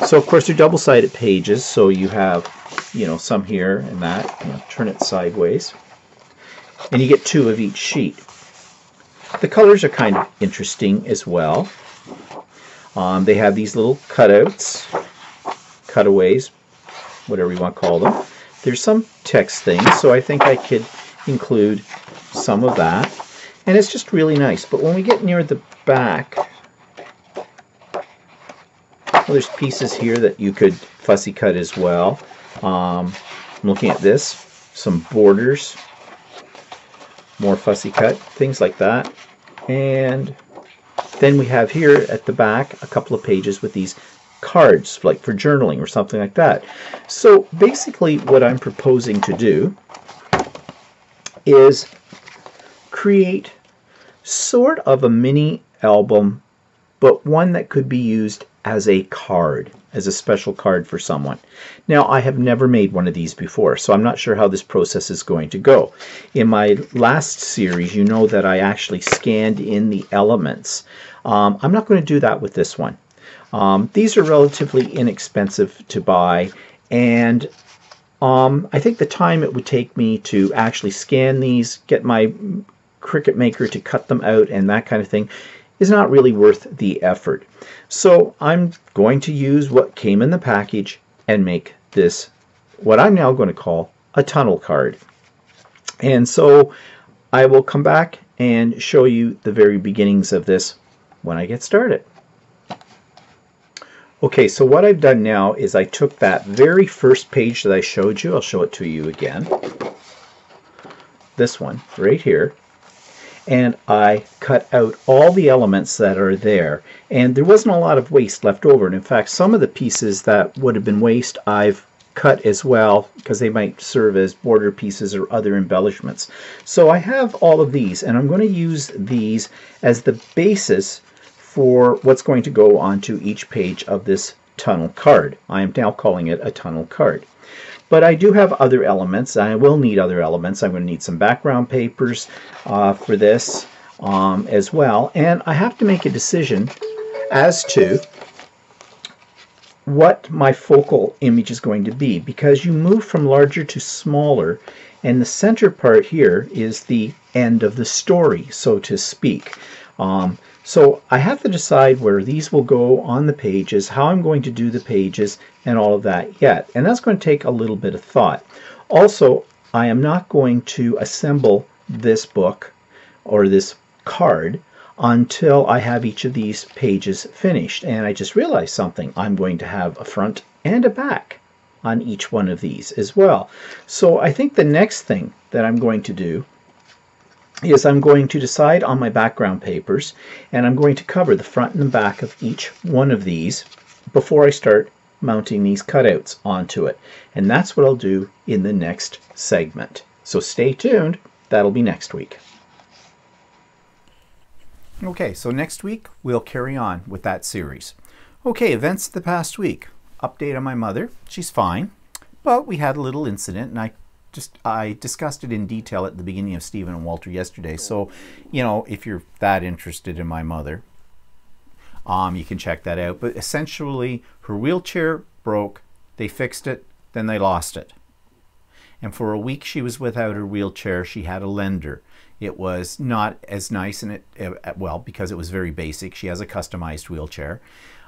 So of course they're double-sided pages, so you have, you know, some here and that. You know, turn it sideways, and you get 2 of each sheet. The colors are kind of interesting as well. They have these little cutouts, cutaways, whatever you want to call them. There's some text things, so I think I could include some of that. And it's just really nice. But when we get near the back, well, there's pieces here that you could fussy cut as well. I'm looking at this, some borders, more fussy cut, things like that. And then we have here at the back a couple of pages with these cards, like for journaling or something like that. So basically what I'm proposing to do is create sort of a mini album, but one that could be used as a card, as a special card for someone. Now, I have never made one of these before, so I'm not sure how this process is going to go. In my last series, you know that I actually scanned in the elements. I'm not going to do that with this one. These are relatively inexpensive to buy, And I think the time it would take me to actually scan these, get my Cricut Maker to cut them out and that kind of thing is not really worth the effort. So I'm going to use what came in the package and make this what I'm now going to call a tunnel card. And so I will come back and show you the very beginnings of this when I get started. Okay, so what I've done now is I took that very first page that I showed you. I'll show it to you again. This one right here. And I cut out all the elements that are there. And there wasn't a lot of waste left over. And in fact, some of the pieces that would have been waste I've cut as well because they might serve as border pieces or other embellishments. So I have all of these, and I'm going to use these as the basis for what's going to go onto each page of this tunnel card. I am now calling it a tunnel card. But I do have other elements. I will need other elements. I'm going to need some background papers for this as well. And I have to make a decision as to what my focal image is going to be, because you move from larger to smaller, and the center part here is the end of the story, so to speak. So I have to decide where these will go on the pages, how I'm going to do the pages, and all of that yet. And that's going to take a little bit of thought. Also, I am not going to assemble this book or this card until I have each of these pages finished. And I just realized something. I'm going to have a front and a back on each one of these as well. So I think the next thing that I'm going to do is I'm going to decide on my background papers, and I'm going to cover the front and the back of each one of these before I start mounting these cutouts onto it. And that's what I'll do in the next segment. So stay tuned. That'll be next week. Okay, so next week we'll carry on with that series. Okay, events of the past week. Update on my mother. She's fine, but we had a little incident, and I discussed it in detail at the beginning of Stephen and Walter yesterday. So, you know, if you're that interested in my mother, you can check that out. But essentially, her wheelchair broke. They fixed it, then they lost it. And for a week she was without her wheelchair. She had a lender. It was not as nice, and well, because it was very basic. She has a customized wheelchair.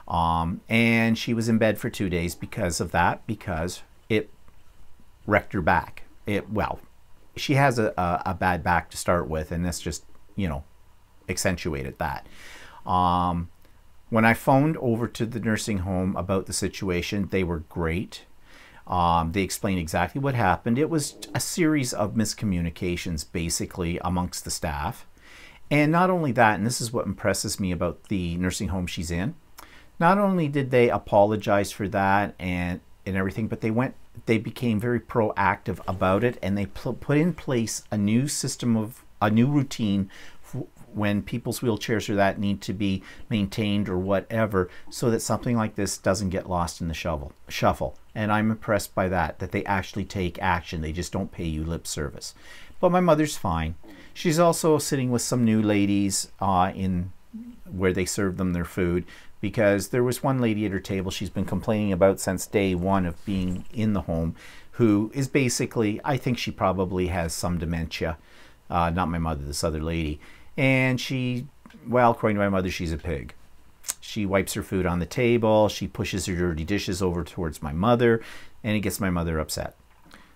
And she was in bed for 2 days because of that, because it wrecked her back. Well, she has a bad back to start with, and this just, you know, accentuated that. When I phoned over to the nursing home about the situation, they were great. They explained exactly what happened. It was a series of miscommunications, basically, amongst the staff. And not only that, and this is what impresses me about the nursing home she's in, not only did they apologize for that and everything, but they became very proactive about it, and they put in place a new routine when people's wheelchairs or that need to be maintained or whatever, so that something like this doesn't get lost in the shuffle. And I'm impressed by that they actually take action. They just don't pay you lip service. But my mother's fine. She's also sitting with some new ladies in where they serve them their food, because there was one lady at her table she's been complaining about since day one of being in the home, who is basically, I think she probably has some dementia. Not my mother, this other lady. And she, well, according to my mother, she's a pig. She wipes her food on the table, she pushes her dirty dishes over towards my mother, and it gets my mother upset.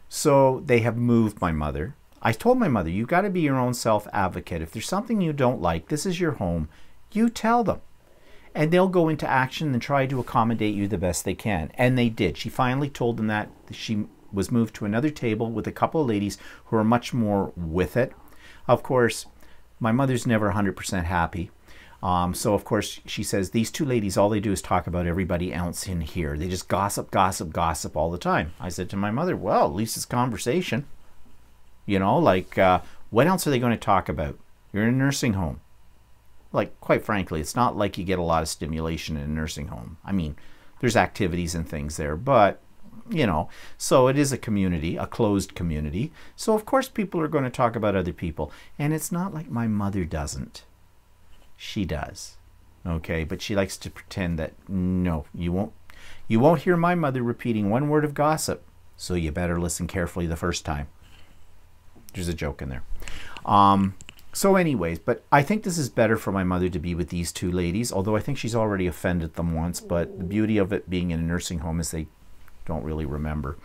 So they have moved my mother. I told my mother, you got to be your own self-advocate. If there's something you don't like, this is your home, you tell them. And they'll go into action and try to accommodate you the best they can. And they did. She finally told them that she was moved to another table with a couple of ladies who are much more with it. Of course, my mother's never 100% happy. So, of course, she says, these two ladies, all they do is talk about everybody else in here. They just gossip, gossip, gossip all the time. I said to my mother, well, at least it's conversation. You know, like, what else are they going to talk about? You're in a nursing home. Like, quite frankly, it's not like you get a lot of stimulation in a nursing home. I mean, there's activities and things there, but, you know, so it is a community, a closed community. So, of course, people are going to talk about other people. And it's not like my mother doesn't. She does. Okay, but she likes to pretend that, no, you won't. You won't hear my mother repeating one word of gossip, so you better listen carefully the first time. There's a joke in there. So anyways, but I think this is better for my mother to be with these two ladies, although I think she's already offended them once, but the beauty of it being in a nursing home is they don't really remember.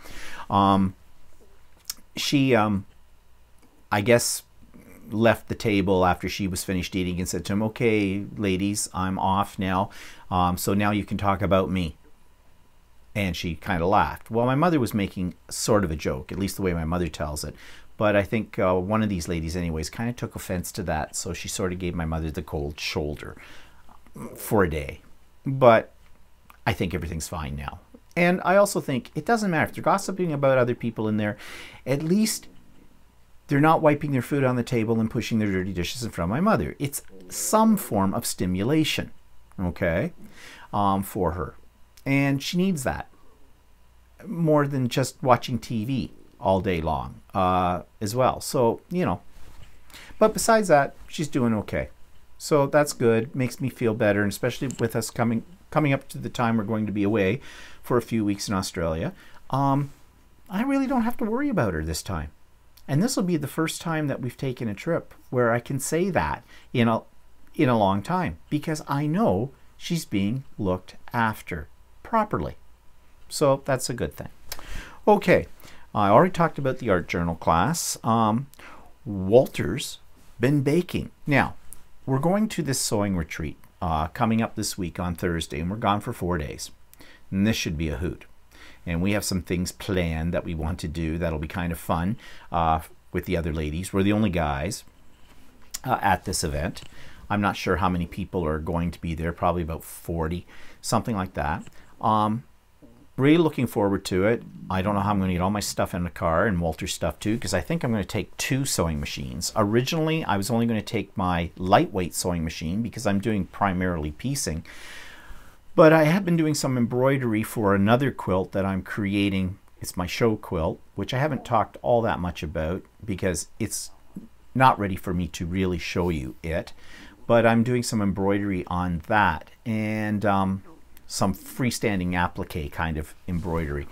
She, I guess, left the table after she was finished eating and said to him, okay, ladies, I'm off now, so now you can talk about me. And she kind of laughed. Well, my mother was making sort of a joke, at least the way my mother tells it. But I think one of these ladies anyways kind of took offense to that, so she sort of gave my mother the cold shoulder for a day. But I think everything's fine now. And I also think it doesn't matter if they're gossiping about other people in there, at least they're not wiping their food on the table and pushing their dirty dishes in front of my mother. It's some form of stimulation, okay, for her. And she needs that more than just watching TV all day long as well. So, you know, but besides that, she's doing okay. So that's good. Makes me feel better, and especially with us coming up to the time we're going to be away for a few weeks in Australia. I really don't have to worry about her this time. And this will be the first time that we've taken a trip where I can say that in a long time, because I know she's being looked after properly. So that's a good thing. Okay, I already talked about the art journal class. Walter's been baking. Now, we're going to this sewing retreat coming up this week on Thursday, and we're gone for 4 days. And this should be a hoot. And we have some things planned that we want to do that'll be kind of fun with the other ladies. We're the only guys at this event. I'm not sure how many people are going to be there, probably about 40, something like that. Really looking forward to it. I don't know how I'm going to get all my stuff in the car, and Walter's stuff too, because I think I'm going to take 2 sewing machines. Originally, I was only going to take my lightweight sewing machine because I'm doing primarily piecing. But I have been doing some embroidery for another quilt that I'm creating. It's my show quilt, which I haven't talked all that much about because it's not ready for me to really show you it. But I'm doing some embroidery on that, and some freestanding applique kind of embroidery.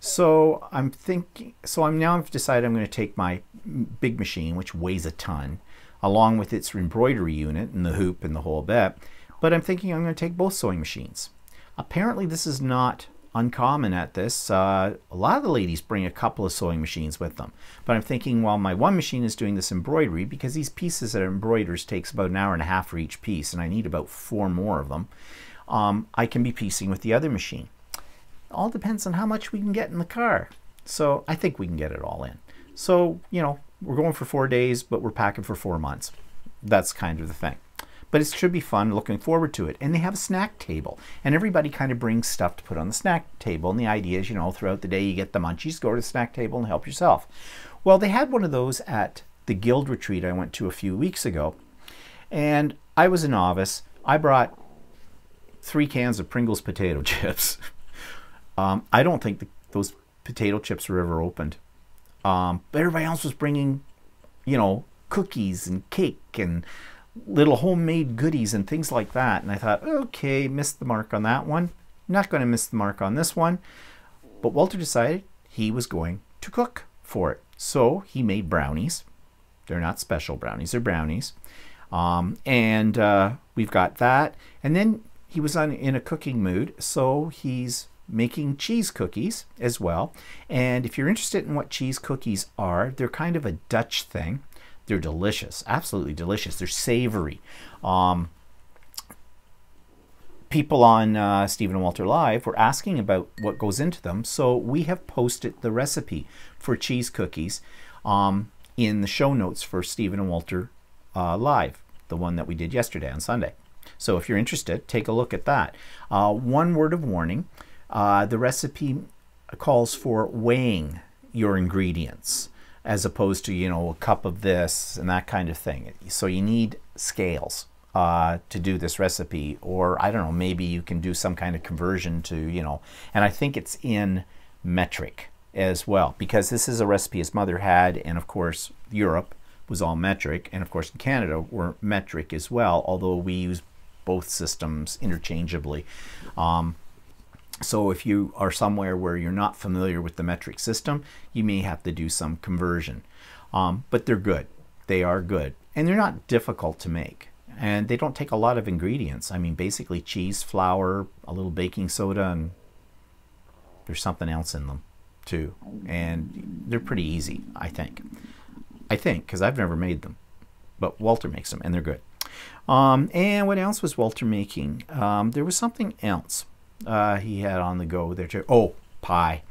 So I've decided I'm going to take my big machine, which weighs a ton, along with its embroidery unit and the hoop and the whole bit. But I'm thinking I'm going to take both sewing machines. Apparently this is not uncommon at this. A lot of the ladies bring a couple of sewing machines with them. But I'm thinking, well, my one machine is doing this embroidery, because these pieces that embroiders takes about an hour and a half for each piece, and I need about 4 more of them. I can be piecing with the other machine. All depends on how much we can get in the car. So I think we can get it all in. So, you know, we're going for 4 days, but we're packing for 4 months. That's kind of the thing. But it should be fun, looking forward to it. And they have a snack table, and everybody kind of brings stuff to put on the snack table. And the idea is, you know, throughout the day you get the munchies, go to the snack table and help yourself. Well, they had one of those at the Guild retreat I went to a few weeks ago. And I was a novice. I brought 3 cans of Pringles potato chips. I don't think those potato chips were ever opened. But everybody else was bringing, you know, cookies and cake and little homemade goodies and things like that. And I thought, okay, missed the mark on that one. Not going to miss the mark on this one. But Walter decided he was going to cook for it. So he made brownies. They're not special brownies, they're brownies. We've got that. And then he was in a cooking mood, so he's making cheese cookies as well. And if you're interested in what cheese cookies are, they're kind of a Dutch thing. They're delicious, absolutely delicious. They're savory. People on Stephen and Walter Live were asking about what goes into them, so we have posted the recipe for cheese cookies in the show notes for Stephen and Walter Live, the one that we did yesterday on Sunday. So if you're interested, take a look at that. One word of warning, the recipe calls for weighing your ingredients, as opposed to, you know, a cup of this and that kind of thing. So you need scales to do this recipe, or I don't know, maybe you can do some kind of conversion to, you know, and I think it's in metric as well, because this is a recipe his mother had, and of course Europe was all metric, and of course in Canada we're metric as well, although we use both systems interchangeably. So if you are somewhere where you're not familiar with the metric system, you may have to do some conversion. But they're good. They are good. And they're not difficult to make. And they don't take a lot of ingredients. I mean, basically cheese, flour, a little baking soda, and there's something else in them too. And they're pretty easy, I think. Because I've never made them. But Walter makes them, and they're good. And what else was Walter making? There was something else he had on the go there too. Oh, pie.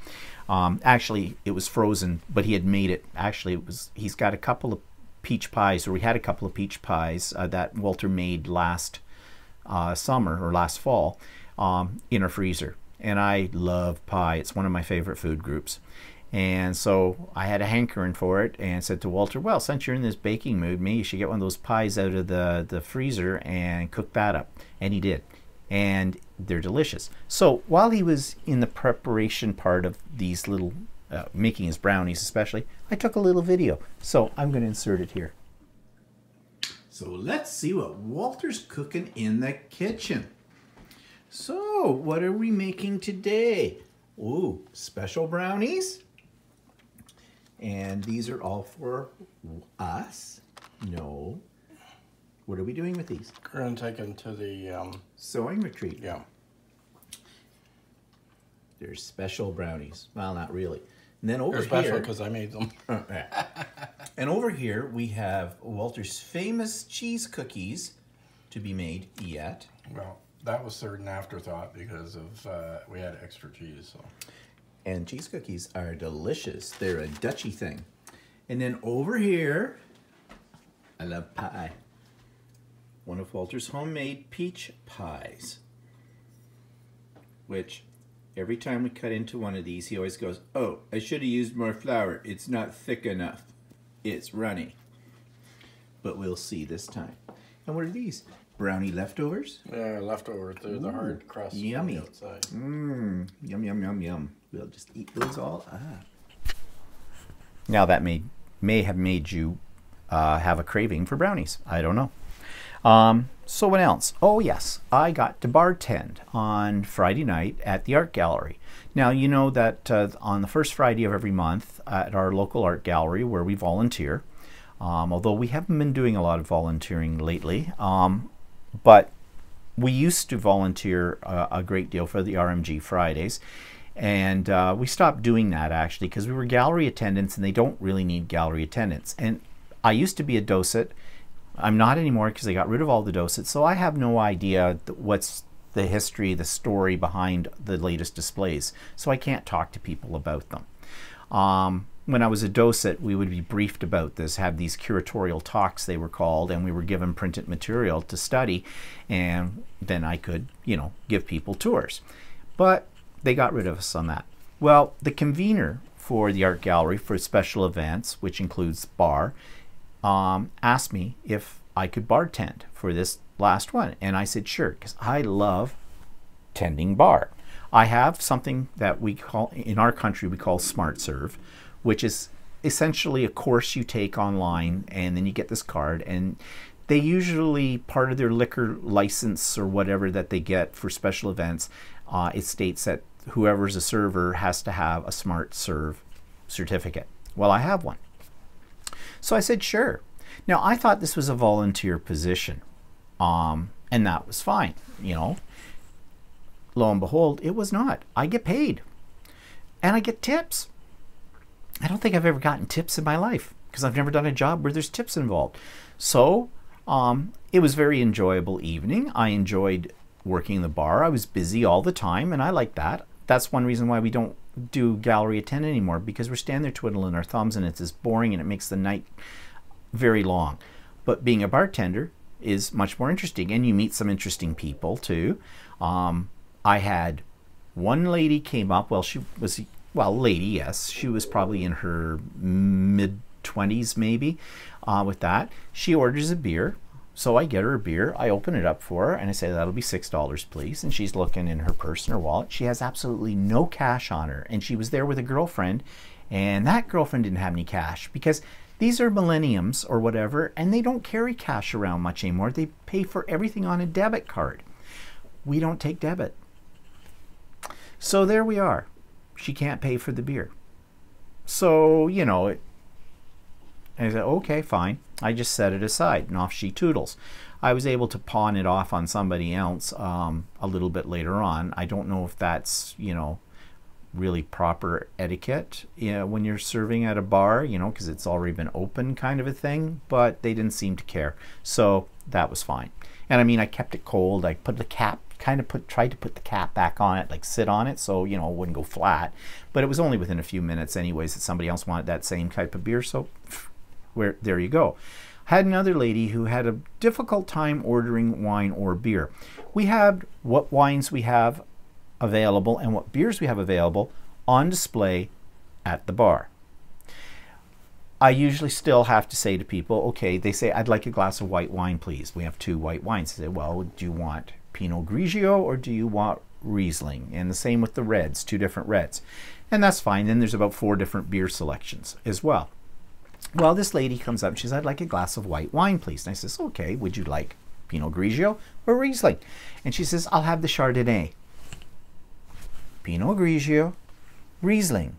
Actually, it was frozen, but he had made it. Actually, he's got a couple of peach pies, or we had a couple of peach pies that Walter made last summer or last fall in our freezer. And I love pie. It's one of my favorite food groups. And so I had a hankering for it and said to Walter, well, since you're in this baking mood, maybe you should get one of those pies out of the freezer and cook that up. And he did. And they're delicious. So while he was in the preparation part of these little, making his brownies especially, I took a little video. So I'm going to insert it here. So let's see what Walter's cooking in the kitchen. So what are we making today? Ooh, special brownies. And these are all for us. No. What are we doing with these? We're going to take them to the sewing retreat. Yeah. They're special brownies. Well, not really. And then over They're special here, because I made them. and over here we have Walter's famous cheese cookies to be made yet. Well, that was third and afterthought because of we had extra cheese. So. And cheese cookies are delicious. They're a Dutchy thing. And then over here, I love pie. One of Walter's homemade peach pies. Which, every time we cut into one of these, he always goes, oh, I should have used more flour. It's not thick enough. It's runny. But we'll see this time. And what are these? Brownie leftovers? Yeah, leftovers. They're the hard crust yummy. on the outside. Mmm, yum, yum, yum, yum. We'll just eat those all up. Now that may have made you have a craving for brownies. I don't know. So what else? Oh yes, I got to bartend on Friday night at the art gallery. Now you know that on the first Friday of every month at our local art gallery where we volunteer, although we haven't been doing a lot of volunteering lately, but we used to volunteer a great deal for the RMG Fridays. And we stopped doing that actually because we were gallery attendants and they don't really need gallery attendants. And I used to be a docent. I'm not anymore because they got rid of all the docents. So I have no idea what's the history, the story behind the latest displays. So I can't talk to people about them. When I was a docent, we would be briefed about this, have these curatorial talks they were called, and we were given printed material to study. And then I could, you know, give people tours. But they got rid of us on that. Well, the convener for the art gallery for special events, which includes bar, asked me if I could bartend for this last one. And I said, sure, because I love tending bar. I have something that we call, in our country, we call Smart Serve, which is essentially a course you take online, and then you get this card. And they usually, part of their liquor license or whatever that they get for special events, it states that whoever's a server has to have a Smart Serve certificate. Well, I have one. So I said, sure. Now, I thought this was a volunteer position, and that was fine, you know. Lo and behold, it was not. I get paid, and I get tips. I don't think I've ever gotten tips in my life because I've never done a job where there's tips involved. So it was a very enjoyable evening. I enjoyed working the bar. I was busy all the time, and I like that. That's one reason why we don't do gallery attend anymore, because we're standing there twiddling our thumbs and it's just boring and it makes the night very long. But being a bartender is much more interesting, and you meet some interesting people too. I had one lady came up, well, she was, well, lady, yes, she was probably in her mid-20s maybe with that. She orders a beer. So I get her a beer, I open it up for her, and I say, that'll be $6, please. And she's looking in her purse and her wallet. She has absolutely no cash on her. And she was there with a girlfriend, and that girlfriend didn't have any cash because these are millenniums or whatever, and they don't carry cash around much anymore. They pay for everything on a debit card. We don't take debit. So there we are. She can't pay for the beer. So, you know, I said, okay, fine. I just set it aside, and off she toodles. I was able to pawn it off on somebody else a little bit later on. I don't know if that's, you know, really proper etiquette, you know, when you're serving at a bar, you know, because it's already been open kind of a thing, but they didn't seem to care. So that was fine. And I mean, I kept it cold. I put the cap, tried to put the cap back on it, like sit on it, so, you know, it wouldn't go flat. But it was only within a few minutes anyways that somebody else wanted that same type of beer, so there you go. Had another lady who had a difficult time ordering wine or beer. We had what wines we have available and what beers we have available on display at the bar. I usually still have to say to people, okay, they say, I'd like a glass of white wine, please. We have 2 white wines. I say, well, do you want Pinot Grigio or do you want Riesling? And the same with the reds, 2 different reds. And that's fine. Then there's about 4 different beer selections as well. Well, this lady comes up and she says, I'd like a glass of white wine, please. And I says, okay, would you like Pinot Grigio or Riesling? And she says, I'll have the Chardonnay. Pinot Grigio, Riesling.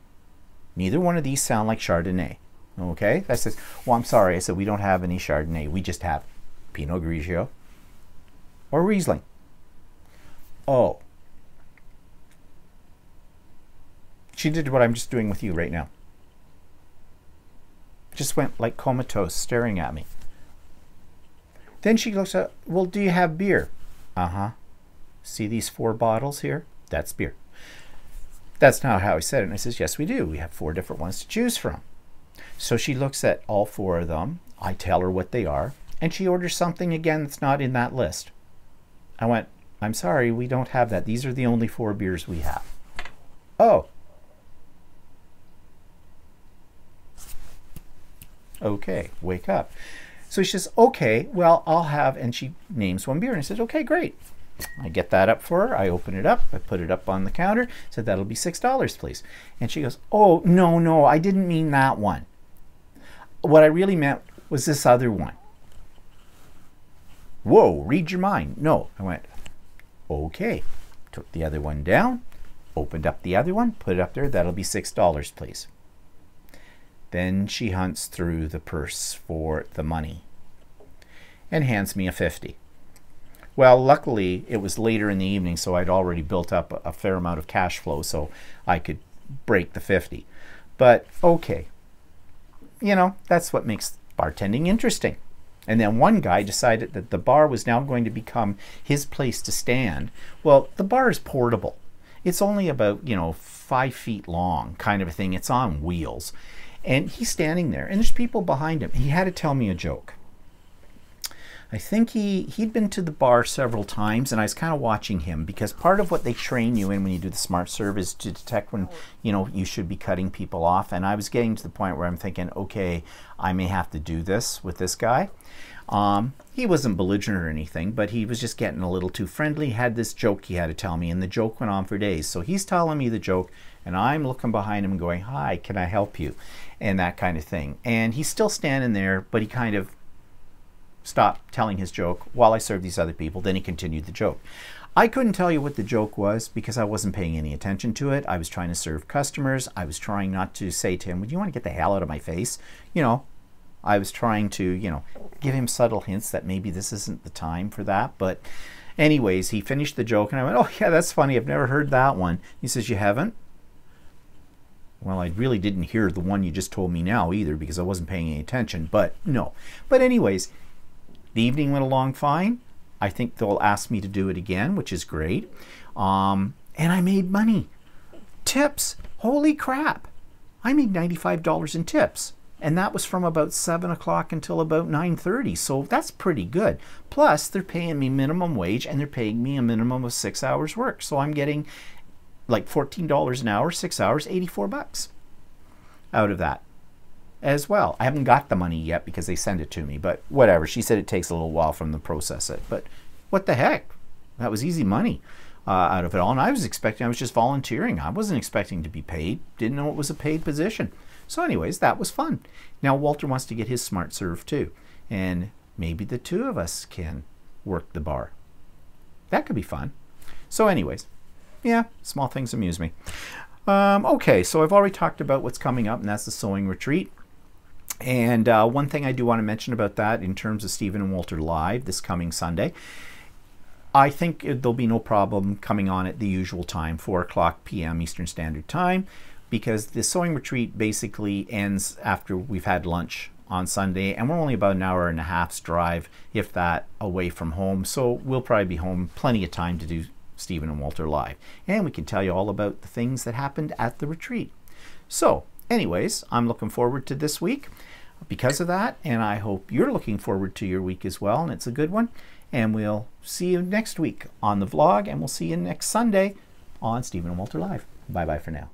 Neither one of these sound like Chardonnay. Okay? I says, well, I'm sorry. I said, we don't have any Chardonnay. We just have Pinot Grigio or Riesling. Oh. She did what I'm just doing with you right now. Just went like comatose, staring at me. Then she looks at, well, do you have beer? Uh-huh. See these 4 bottles here? That's beer. That's not how I said it. And I says, yes, we do. We have 4 different ones to choose from. So she looks at all 4 of them. I tell her what they are. And she orders something again that's not in that list. I went, I'm sorry, we don't have that. These are the only 4 beers we have. Oh. Okay, wake up. So she says, okay, well, I'll have, and she names 1 beer. And I said, okay, great. I get that up for her. I open it up. I put it up on the counter. Said, that'll be $6, please. And she goes, oh, no, I didn't mean that one. What I really meant was this other one. Whoa, read your mind. No. I went, okay. Took the other one down, opened up the other one, put it up there. That'll be $6, please. Then she hunts through the purse for the money and hands me a 50. Well, luckily, it was later in the evening, so I'd already built up a fair amount of cash flow, so I could break the 50. But, okay. You know, that's what makes bartending interesting. And then one guy decided that the bar was now going to become his place to stand. Well, the bar is portable. It's only about, you know, 5 feet long, kind of a thing. It's on wheels. And he's standing there, and there's people behind him. He had to tell me a joke. I think he'd been to the bar several times, and I was kind of watching him because part of what they train you in when you do the smart serve is to detect when, you know, you should be cutting people off. And I was getting to the point where I'm thinking, okay, I may have to do this with this guy. He wasn't belligerent or anything, but he was just getting a little too friendly. He had this joke he had to tell me, and the joke went on for days. So he's telling me the joke, and I'm looking behind him going, hi, can I help you? And that kind of thing. And he's still standing there, but he kind of stopped telling his joke while I served these other people. Then he continued the joke. I couldn't tell you what the joke was because I wasn't paying any attention to it. I was trying to serve customers. I was trying not to say to him, would you want to get the hell out of my face? You know, I was trying to, you know, give him subtle hints that maybe this isn't the time for that. But anyways, he finished the joke and I went, oh yeah, that's funny. I've never heard that one. He says, you haven't? Well, I really didn't hear the one you just told me now either because I wasn't paying any attention, but no. But anyways, the evening went along fine. I think they'll ask me to do it again, which is great. And I made money. Tips. Holy crap. I made $95 in tips. And that was from about 7 o'clock until about 9:30. So that's pretty good. Plus, they're paying me minimum wage and they're paying me a minimum of 6 hours work. So I'm getting like $14 an hour, 6 hours, $84 out of that as well. I haven't got the money yet because they send it to me, but whatever. She said it takes a little while for them to process it, but what the heck? That was easy money out of it all. And I was just volunteering. I wasn't expecting to be paid. Didn't know it was a paid position. So anyways, that was fun. Now Walter wants to get his smart serve too. And maybe the 2 of us can work the bar. That could be fun. So anyways, yeah, small things amuse me. Okay, so I've already talked about what's coming up, and that's the sewing retreat. And one thing I do want to mention about that in terms of Stephen and Walter Live this coming Sunday, I think there'll be no problem coming on at the usual time, 4:00 p.m. Eastern Standard Time, because the sewing retreat basically ends after we've had lunch on Sunday, and we're only about an hour and a half's drive, if that, away from home. So we'll probably be home plenty of time to do Stephen and Walter Live. And we can tell you all about the things that happened at the retreat. So anyways, I'm looking forward to this week because of that, and I hope you're looking forward to your week as well, and it's a good one. And we'll see you next week on the vlog, and we'll see you next Sunday on Stephen and Walter Live. Bye-bye for now.